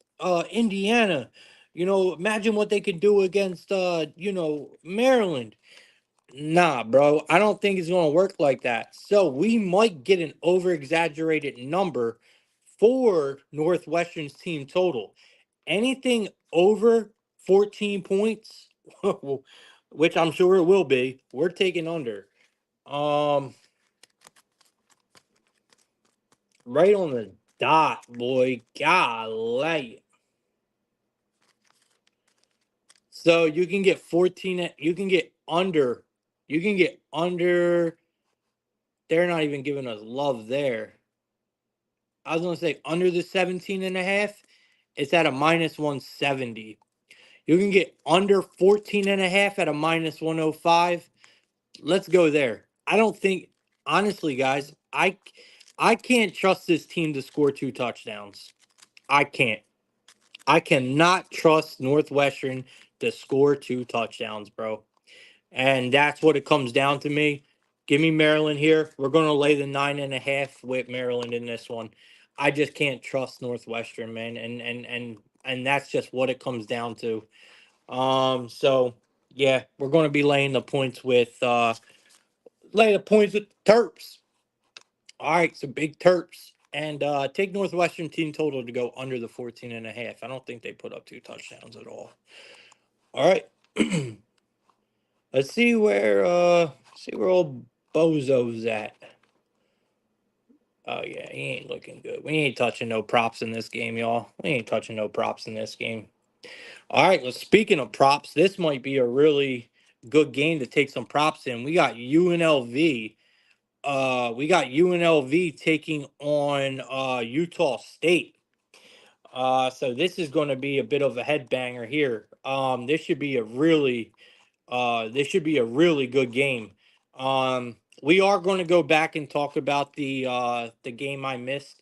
Indiana, imagine what they could do against Maryland. Nah, bro, I don't think it's going to work like that. So we might get an over exaggerated number for Northwestern's team total. Anything over 14 points, which I'm sure it will be, we're taking under. Right on the dot, boy. Golly. So you can get 14, you can get under. You can get under. They're not even giving us love there. I was going to say under the 17 and a half. It's at a minus 170. You can get under 14 and a half at a minus 105. Let's go there. I don't think, honestly, guys, I can't trust this team to score 2 touchdowns. I can't. I cannot trust Northwestern to score 2 touchdowns, bro. And that's what it comes down to me. Give me Maryland here. We're going to lay the 9.5 with Maryland in this one. I just can't trust Northwestern, man, and that's just what it comes down to. So yeah, we're going to be laying the points with the Terps. All right, so big Terps. And take Northwestern team total to go under the 14.5. I don't think they put up 2 touchdowns at all. All right. Let's see where old Bozo's at. Oh yeah, he ain't looking good. We ain't touching no props in this game, y'all. We ain't touching no props in this game. All right, well, speaking of props, this might be a really good game to take some props in. We got UNLV. We got UNLV taking on Utah State. So this is going to be a bit of a headbanger here. This should be a really good game. We are going to go back and talk about the game I missed,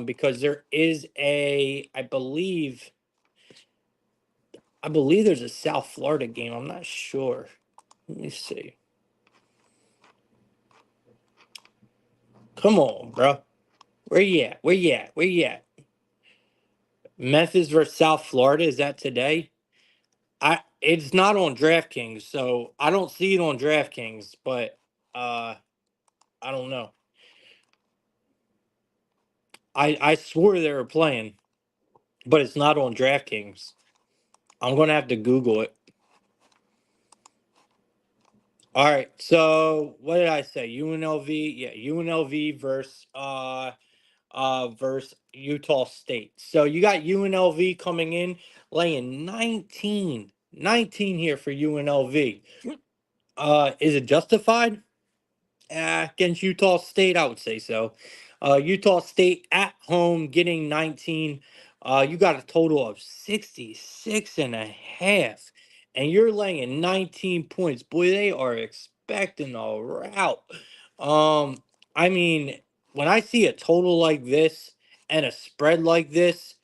because there is I believe there's a South Florida game. I'm not sure. Let me see. Come on, bro. Where you at? Where you at? Where you at? Memphis versus South Florida. Is that today? It's not on DraftKings, so I don't see it on DraftKings, but I don't know. I swore they were playing, but it's not on DraftKings. I'm gonna have to Google it. All right, so what did I say? UNLV, yeah, UNLV versus Utah State. So you got UNLV coming in laying 19 here for UNLV. Is it justified? Against Utah State, I would say so. Utah State at home getting 19. You got a total of 66.5, and you're laying 19 points. Boy, they are expecting a rout. I mean, when I see a total like this and a spread like this,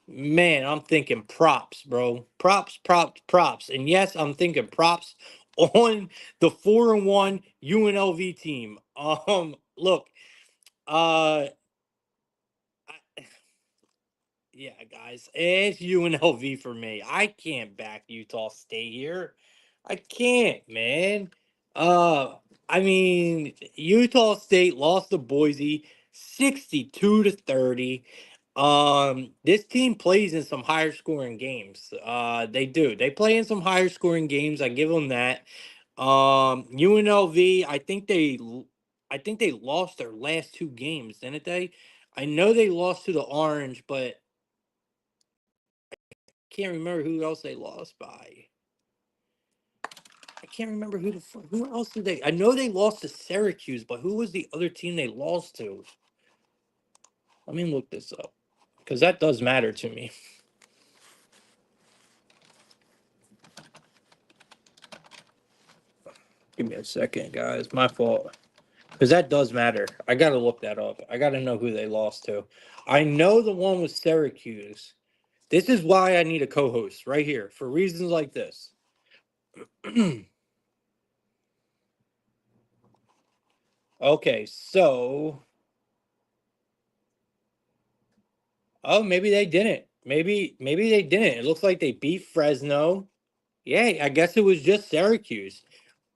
man, I'm thinking props, bro. Props, props, props. And yes, I'm thinking props on the 4-1 UNLV team. Look, uh, yeah, guys, it's UNLV for me. I can't back Utah State here. I can't, man. Uh, I mean, Utah State lost to Boise 62-30. This team plays in some higher scoring games. They do. They play in some higher scoring games. I give them that. UNLV, I think they lost their last 2 games, didn't they? I know they lost to the Orange, but can't remember who else they lost by. I can't remember who else did they. I know they lost to Syracuse, but who was the other team they lost to? Let me look this up, because that does matter to me. Give me a second, guys. My fault. Because that does matter. I got to look that up. I got to know who they lost to. I know the one was Syracuse. This is why I need a co-host right here, for reasons like this. Okay, so. Oh, maybe they didn't. Maybe they didn't. It looks like they beat Fresno. Yeah, I guess it was just Syracuse.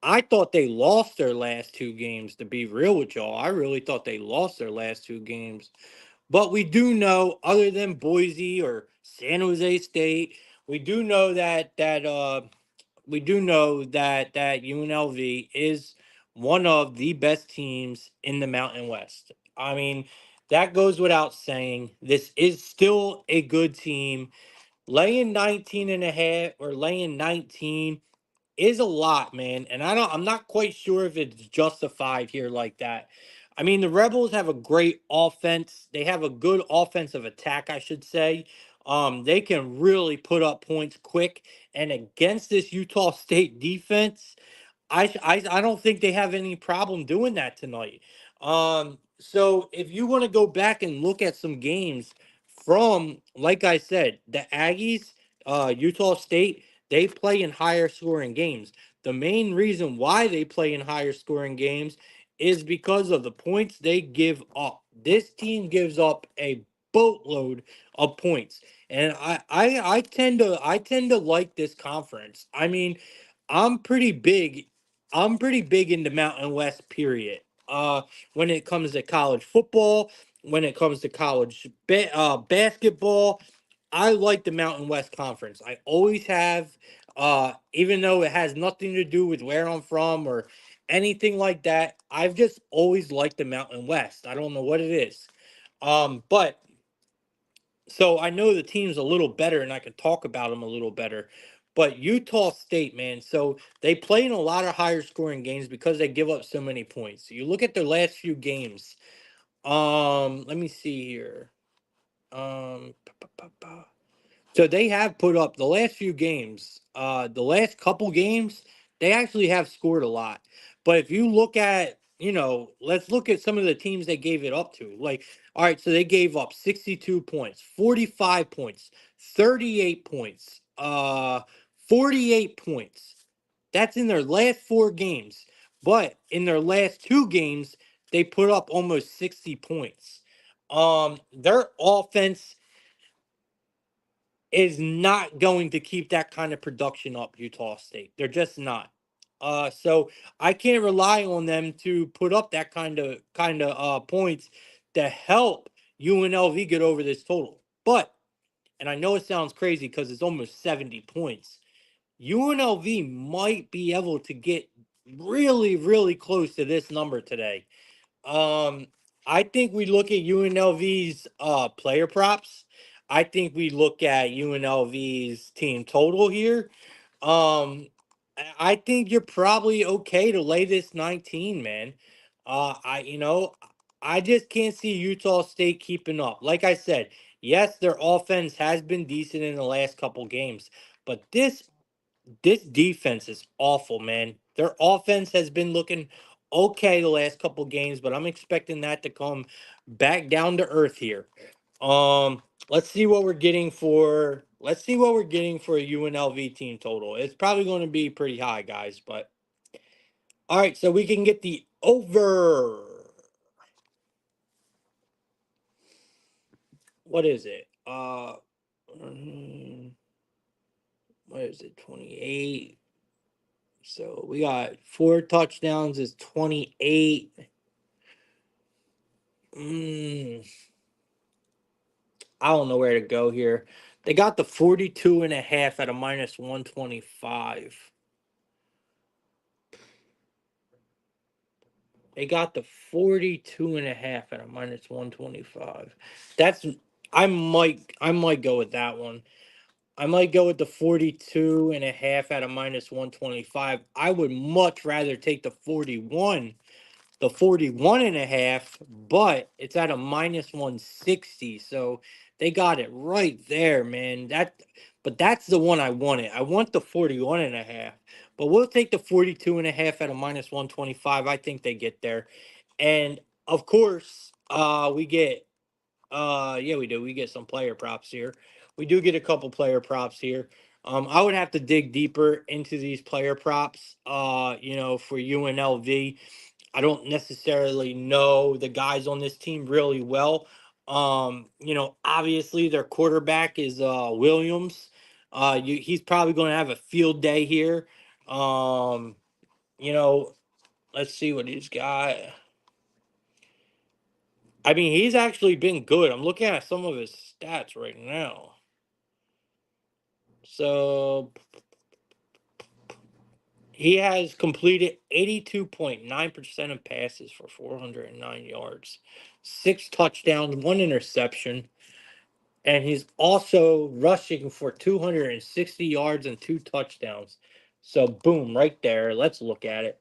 I thought they lost their last 2 games, to be real with y'all. I really thought they lost their last 2 games. But we do know, other than Boise or San Jose State, we do know that UNLV is one of the best teams in the Mountain West. I mean, that goes without saying. This is still a good team. Laying 19 and a half or laying 19 is a lot, man. And I'm not quite sure if it's justified here like that. I mean, the Rebels have a great offense. They have a good offensive attack, I should say. They can really put up points quick. And against this Utah State defense, I don't think they have any problem doing that tonight. So if you want to go back and look at some games from, like I said, the Aggies, Utah State, they play in higher scoring games. The main reason why they play in higher scoring games is because of the points they give up. This team gives up a boatload of points. And I tend to like this conference. I mean, I'm pretty big I'm pretty big into Mountain West, period. When it comes to college football, when it comes to basketball, I like the Mountain West Conference. I always have, even though it has nothing to do with where I'm from or anything like that. I've just always liked the Mountain West. I don't know what it is. But so I know the team's a little better and I can talk about them a little better. But Utah State, man, so they play in a lot of higher scoring games because they give up so many points. You look at their last few games. Let me see here. Um, so they have put up the last few games, the last couple games, they actually have scored a lot. But if you look at, let's look at some of the teams they gave it up to. Like, all right, so they gave up 62 points, 45 points, 38 points, 48 points. That's in their last four games. But in their last two games, they put up almost 60 points. Their offense is not going to keep that kind of production up, Utah State. They're just not. So I can't rely on them to put up that kind of points to help UNLV get over this total. But, and I know it sounds crazy because it's almost 70 points. UNLV might be able to get really, really close to this number today. Um, I think we look at UNLV's player props. I think we look at UNLV's team total here. I think you're probably okay to lay this 19, man. I just can't see Utah State keeping up. Like I said, yes, their offense has been decent in the last couple games, but this defense is awful, man. Their offense has been looking okay the last couple games, but I'm expecting that to come back down to earth here. Let's see what we're getting for a UNLV team total. It's probably going to be pretty high, guys, but all right, so we can get the over. What is it? What is it? 28. So we got 4 touchdowns is 28. Mm, I don't know where to go here. They got the 42 and a half at a minus 125. They got the 42 and a half at a minus 125. That's I might go with that one. I might go with the 42 and a half at a minus 125. I would much rather take the 41 and a half, but it's at a minus 160. So they got it right there, man. But that's the one I wanted. I want the 41 and a half, but we'll take the 42 and a half at a minus 125. I think they get there. And of course, we get, yeah, we do. We get some player props here. We do get a couple player props here. I would have to dig deeper into these player props, for UNLV. I don't necessarily know the guys on this team really well. Obviously their quarterback is Williams. He's probably going to have a field day here. Um, you know, let's see what he's got. I mean, he's actually been good. I'm looking at some of his stats right now. So he has completed 82.9% of passes for 409 yards, 6 touchdowns, 1 interception, and he's also rushing for 260 yards and 2 touchdowns. So boom, right there. Let's look at it.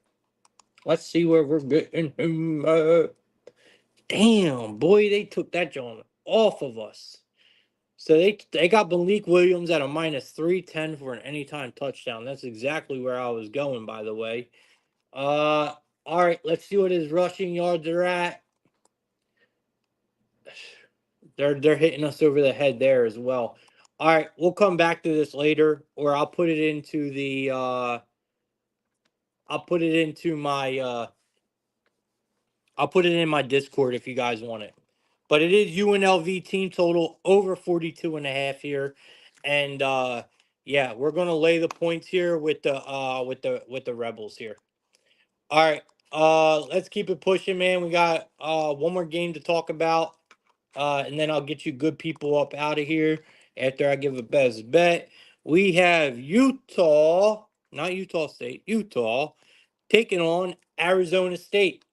Let's see where we're getting him. Damn, boy, they took that John off of us. So they got Malik Williams at a -310 for an anytime touchdown. That's exactly where I was going, by the way. All right, let's see what his rushing yards are at. They're hitting us over the head there as well. All right, we'll come back to this later, or I'll put it into the I'll put it into my I'll put it in my Discord if you guys want it. But it is UNLV team total over 42.5 here. And yeah, we're gonna lay the points here with the Rebels here. All right. Let's keep it pushing, man. We got one more game to talk about. And then I'll get you good people up out of here after I give a best bet. We have Utah, not Utah State, Utah, taking on Arizona State.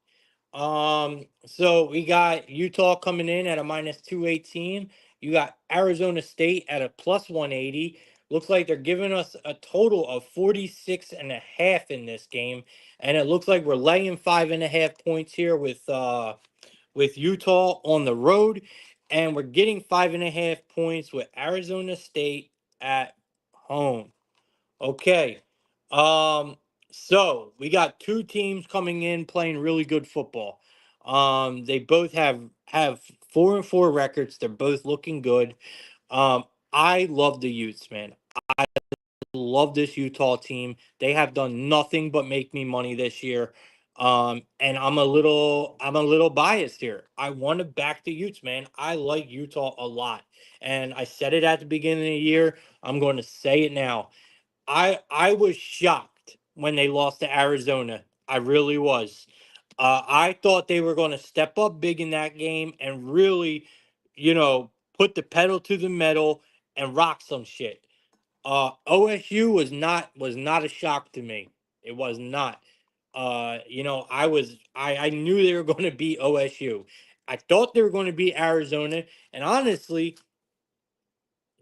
So we got Utah coming in at a -218. You got Arizona State at a +180. Looks like they're giving us a total of 46.5 in this game. And it looks like we're laying 5.5 points here with Utah on the road. And we're getting 5.5 points with Arizona State at home. Okay. Um, so we got two teams coming in playing really good football. They both have 4-4 records. They're both looking good. Um, I love the Utes, man. Love this Utah team. They have done nothing but make me money this year. And I'm a little biased here. I want to back the Utes, man. I like Utah a lot. And I said it at the beginning of the year. I'm going to say it now. I was shocked when they lost to Arizona. I really was. I thought they were going to step up big in that game and really, put the pedal to the metal and rock some shit. OSU was not a shock to me. It was not. I knew they were going to beat OSU. I thought they were going to beat Arizona, and honestly,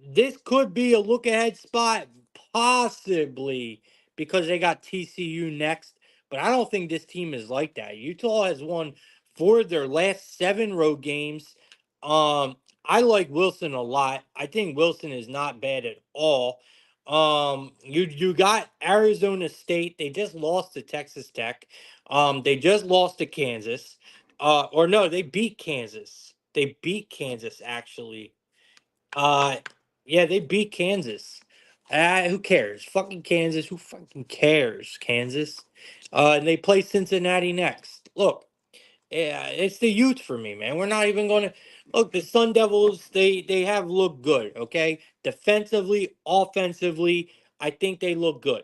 this could be a look ahead spot, possibly because they got TCU next. But I don't think this team is like that. Utah has won 4 of their last 7 road games. I like Wilson a lot. I think Wilson is not bad at all. You got Arizona State. They just lost to Texas Tech. They just lost to Kansas. Or no, they beat Kansas. They beat Kansas actually. Uh, yeah, they beat Kansas. Who cares? Fucking Kansas. Who fucking cares? Kansas. And they play Cincinnati next. Look, yeah, it's the youth for me, man. We're not even going to look. The Sun Devils, they have looked good. Okay, defensively, offensively, I think they look good,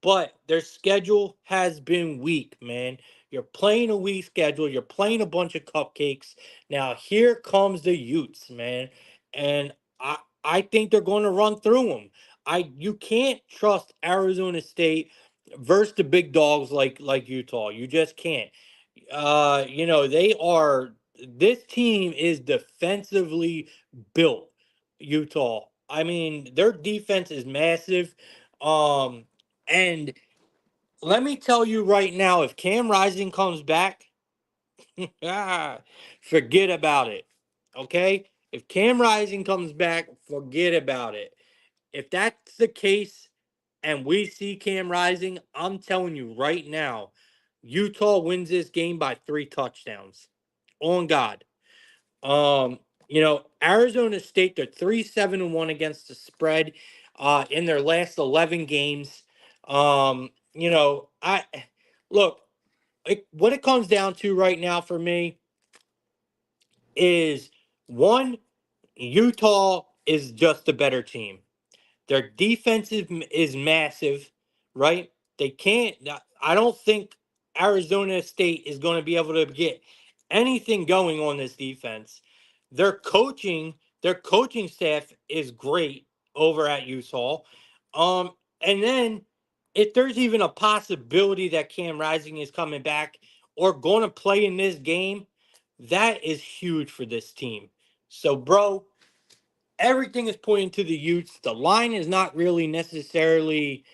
but their schedule has been weak, man. You're playing a weak schedule. You're playing a bunch of cupcakes. Now here comes the Utes, man, and I think they're going to run through them. You can't trust Arizona State versus the big dogs like Utah. You just can't. They are this team is defensively built, Utah. I mean, their defense is massive. And let me tell you right now, if Cam Rising comes back, forget about it. Okay? If Cam Rising comes back, forget about it. If that's the case and we see Cam Rising, I'm telling you right now, Utah wins this game by 3 touchdowns. On God. Um, Arizona State, they're 3-7-1 against the spread in their last 11 games. I look, what it comes down to right now for me is one, Utah is just a better team. Their defense is massive, right? They can't. I don't think Arizona State is going to be able to get anything going on this defense. Their coaching, their coaching staff is great over at Utah. And then if there's even a possibility that Cam Rising is coming back or going to play in this game, that is huge for this team. So, bro, everything is pointing to the Utes. The line is not necessarily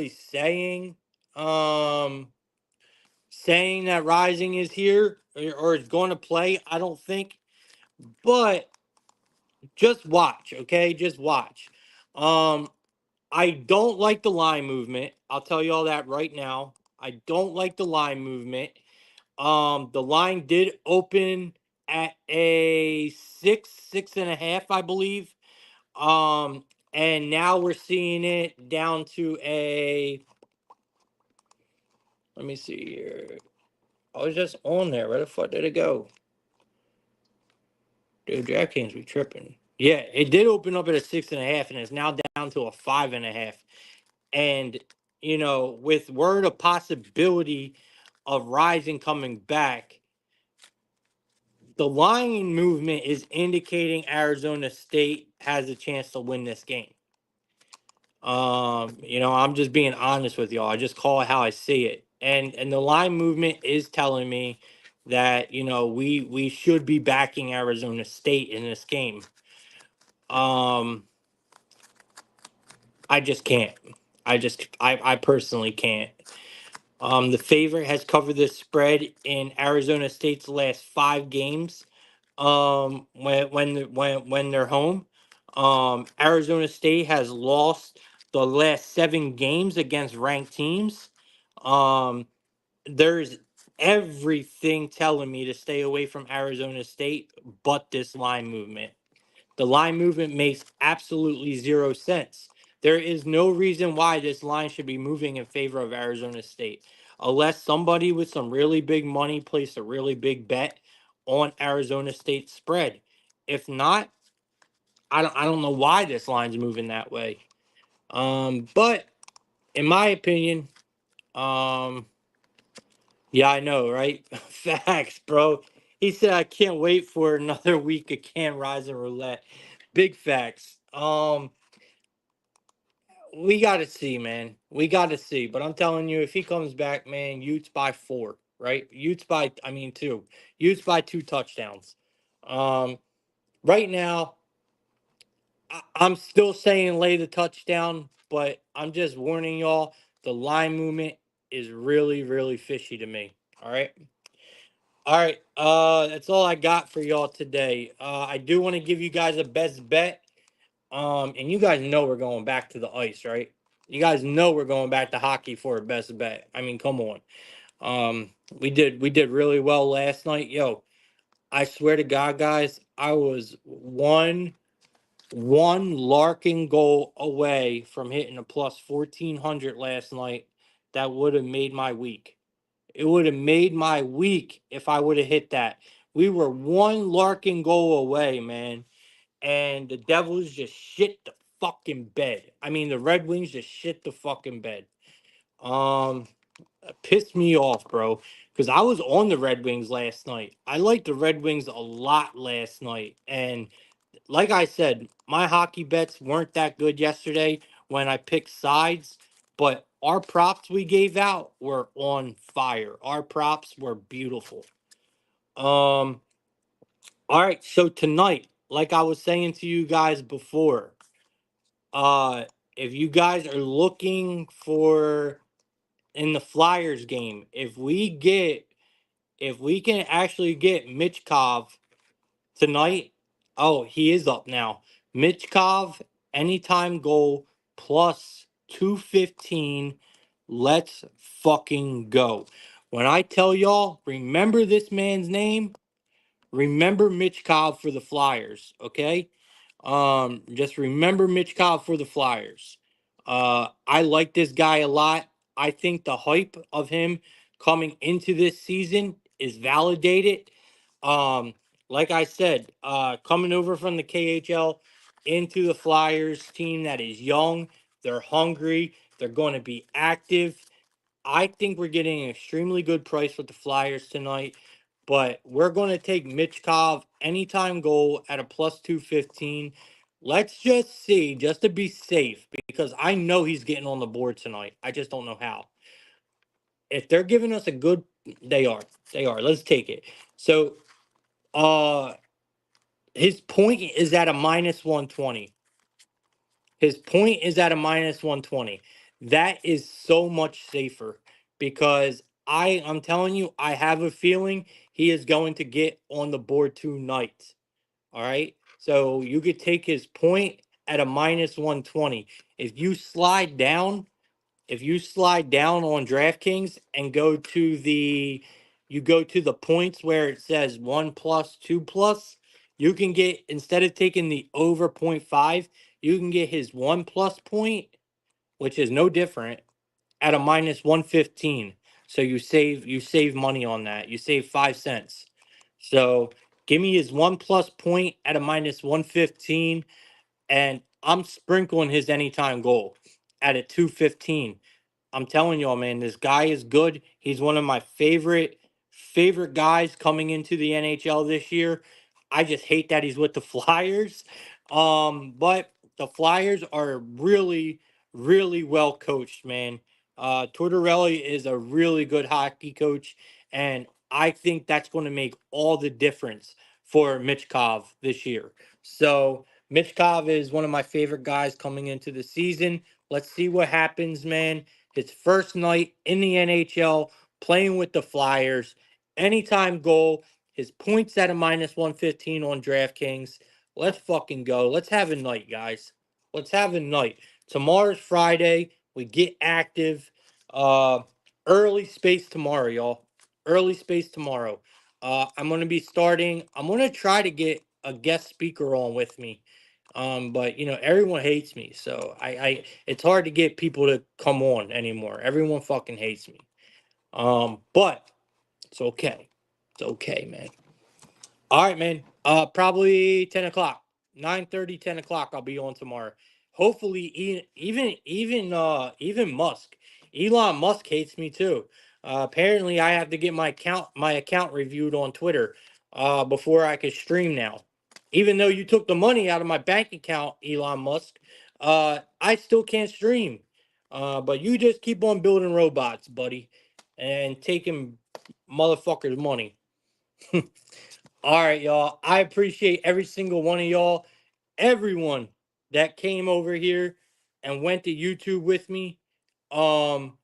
saying that Rising is here or is going to play. I don't think, but just watch, okay? Just watch. I don't like the line movement. I'll tell you all that right now. I don't like the line movement. The line did open at a 6.5, I believe. And now we're seeing it down to a. Let me see here. I was just on there. Where the fuck did it go? Dude, DraftKings be tripping. Yeah, it did open up at a 6.5, and it's now down to a 5.5. And with word of possibility of Rising coming back, the line movement is indicating Arizona State has a chance to win this game. I'm just being honest with y'all. I just call it how I see it. And the line movement is telling me that, we should be backing Arizona State in this game. I just can't. I personally can't. The favorite has covered this spread in Arizona State's last 5 games. When they're home, Arizona State has lost the last 7 games against ranked teams. There's everything telling me to stay away from Arizona State, but this line movement. The line movement makes absolutely 0 sense. There is no reason why this line should be moving in favor of Arizona State, unless somebody with some really big money placed a really big bet on Arizona State's spread. If not, I don't know why this line's moving that way. But in my opinion, yeah, I know, right? Facts, bro. He said I can't wait for another week of Cam Rising Roulette. Big facts. We got to see, man. We got to see. But I'm telling you, if he comes back, man, Utes by 4, right? Utes by, 2. Utes by 2 touchdowns. Right now, I'm still saying lay the touchdown, but I'm just warning y'all, the line movement is really, really fishy to me. All right. All right. That's all I got for y'all today. I do want to give you guys a best bet. And you guys know we're going back to the ice, right? You guys know we're going back to hockey for a best bet. I mean, come on. We did really well last night. Yo, I swear to God, guys, I was one Larkin goal away from hitting a plus 1400 last night. That would have made my week. It would have made my week if I would have hit that. We were one Larkin goal away, man. And the Devils just shit the fucking bed. I mean, the Red Wings just shit the fucking bed. It pissed me off, bro, because I was on the Red Wings last night. I liked the Red Wings a lot last night, and like I said, my hockey bets weren't that good yesterday when I picked sides, but our props we gave out were on fire. Our props were beautiful. All right, so tonight, like I was saying to you guys before, uh if you guys are looking for in the Flyers game, if we can actually get Mitchkov tonight. Oh, he is up now. Mitchkov, anytime goal plus 215. Let's fucking go. When I tell y'all, remember this man's name. Remember Mitchkov for the Flyers, okay? Just remember Mitchkov for the Flyers. I like this guy a lot. I think the hype of him coming into this season is validated. Um, like I said, coming over from the KHL into the Flyers team that is young, they're hungry, they're going to be active. I think we're getting an extremely good price with the Flyers tonight, but we're going to take Mitchkov anytime goal at a plus 215. Let's just see, just to be safe, because I know he's getting on the board tonight. I just don't know how. If they're giving us a good, they are. They are. Let's take it. So, uh, his point is at a minus 120. His point is at a minus 120. That is so much safer because I'm telling you, I have a feeling he is going to get on the board tonight. All right. So you could take his point at a minus 120. If you slide down, if you slide down on DraftKings and go to the points where it says 1 plus 2 plus, you can get, instead of taking the over point 0.5, you can get his 1 plus point, which is no different, at a minus 115. So you save money on that. You save 5 cents. So give me his 1 plus point at a minus 115, and I'm sprinkling his anytime goal at a 215. I'm telling y'all, man, this guy is good. He's one of my favorite guys coming into the NHL this year. I just hate that he's with the Flyers. But the Flyers are really, really well coached, man. Tortorelli is a really good hockey coach, and I think that's going to make all the difference for Mitchkov this year. So Mitchkov is one of my favorite guys coming into the season. Let's see what happens, man. His first night in the NHL playing with the Flyers. Anytime goal. His points at a minus 115 on DraftKings. Let's fucking go. Let's have a night, guys. Let's have a night. Tomorrow's Friday. We get active. Uh early space tomorrow, y'all. Early space tomorrow. I'm gonna be starting. I'm gonna try to get a guest speaker on with me. But everyone hates me, so it's hard to get people to come on anymore. Everyone fucking hates me. But it's okay. It's okay, man. All right, man. Probably 10 o'clock, 9:30, 10 o'clock. I'll be on tomorrow. Hopefully, even Musk, Elon Musk hates me too. Apparently, I have to get my account reviewed on Twitter, before I can stream now. Even though you took the money out of my bank account, Elon Musk, I still can't stream. But you just keep on building robots, buddy, and taking motherfuckers' money. All right, y'all. I appreciate every single one of y'all, everyone that came over here and went to YouTube with me. Um,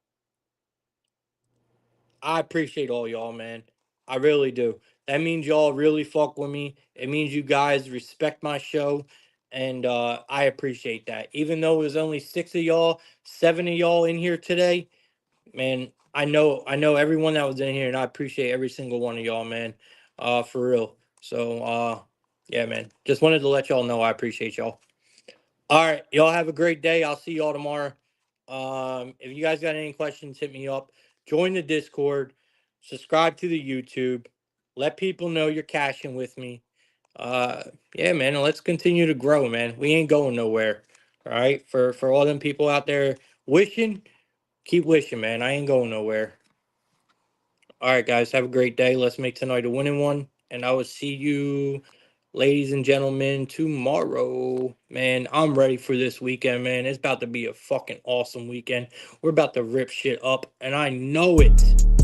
I appreciate all y'all, man. I really do. That means y'all really fuck with me. It means you guys respect my show, and I appreciate that. Even though it was only 6 of y'all, 7 of y'all in here today, man, I know everyone that was in here, and I appreciate every single one of y'all, man. For real. So yeah, man. Just wanted to let y'all know I appreciate y'all. All right, y'all have a great day. I'll see y'all tomorrow. If you guys got any questions, hit me up. Join the Discord. Subscribe to the YouTube. Let people know you're cashing with me. Uh yeah, man, and let's continue to grow, man. We ain't going nowhere. All right. For all them people out there wishing, keep wishing, man. I ain't going nowhere. All right, guys, have a great day. Let's make tonight a winning one. And I will see you, ladies and gentlemen, tomorrow. Man, I'm ready for this weekend, man. It's about to be a fucking awesome weekend. We're about to rip shit up, and I know it.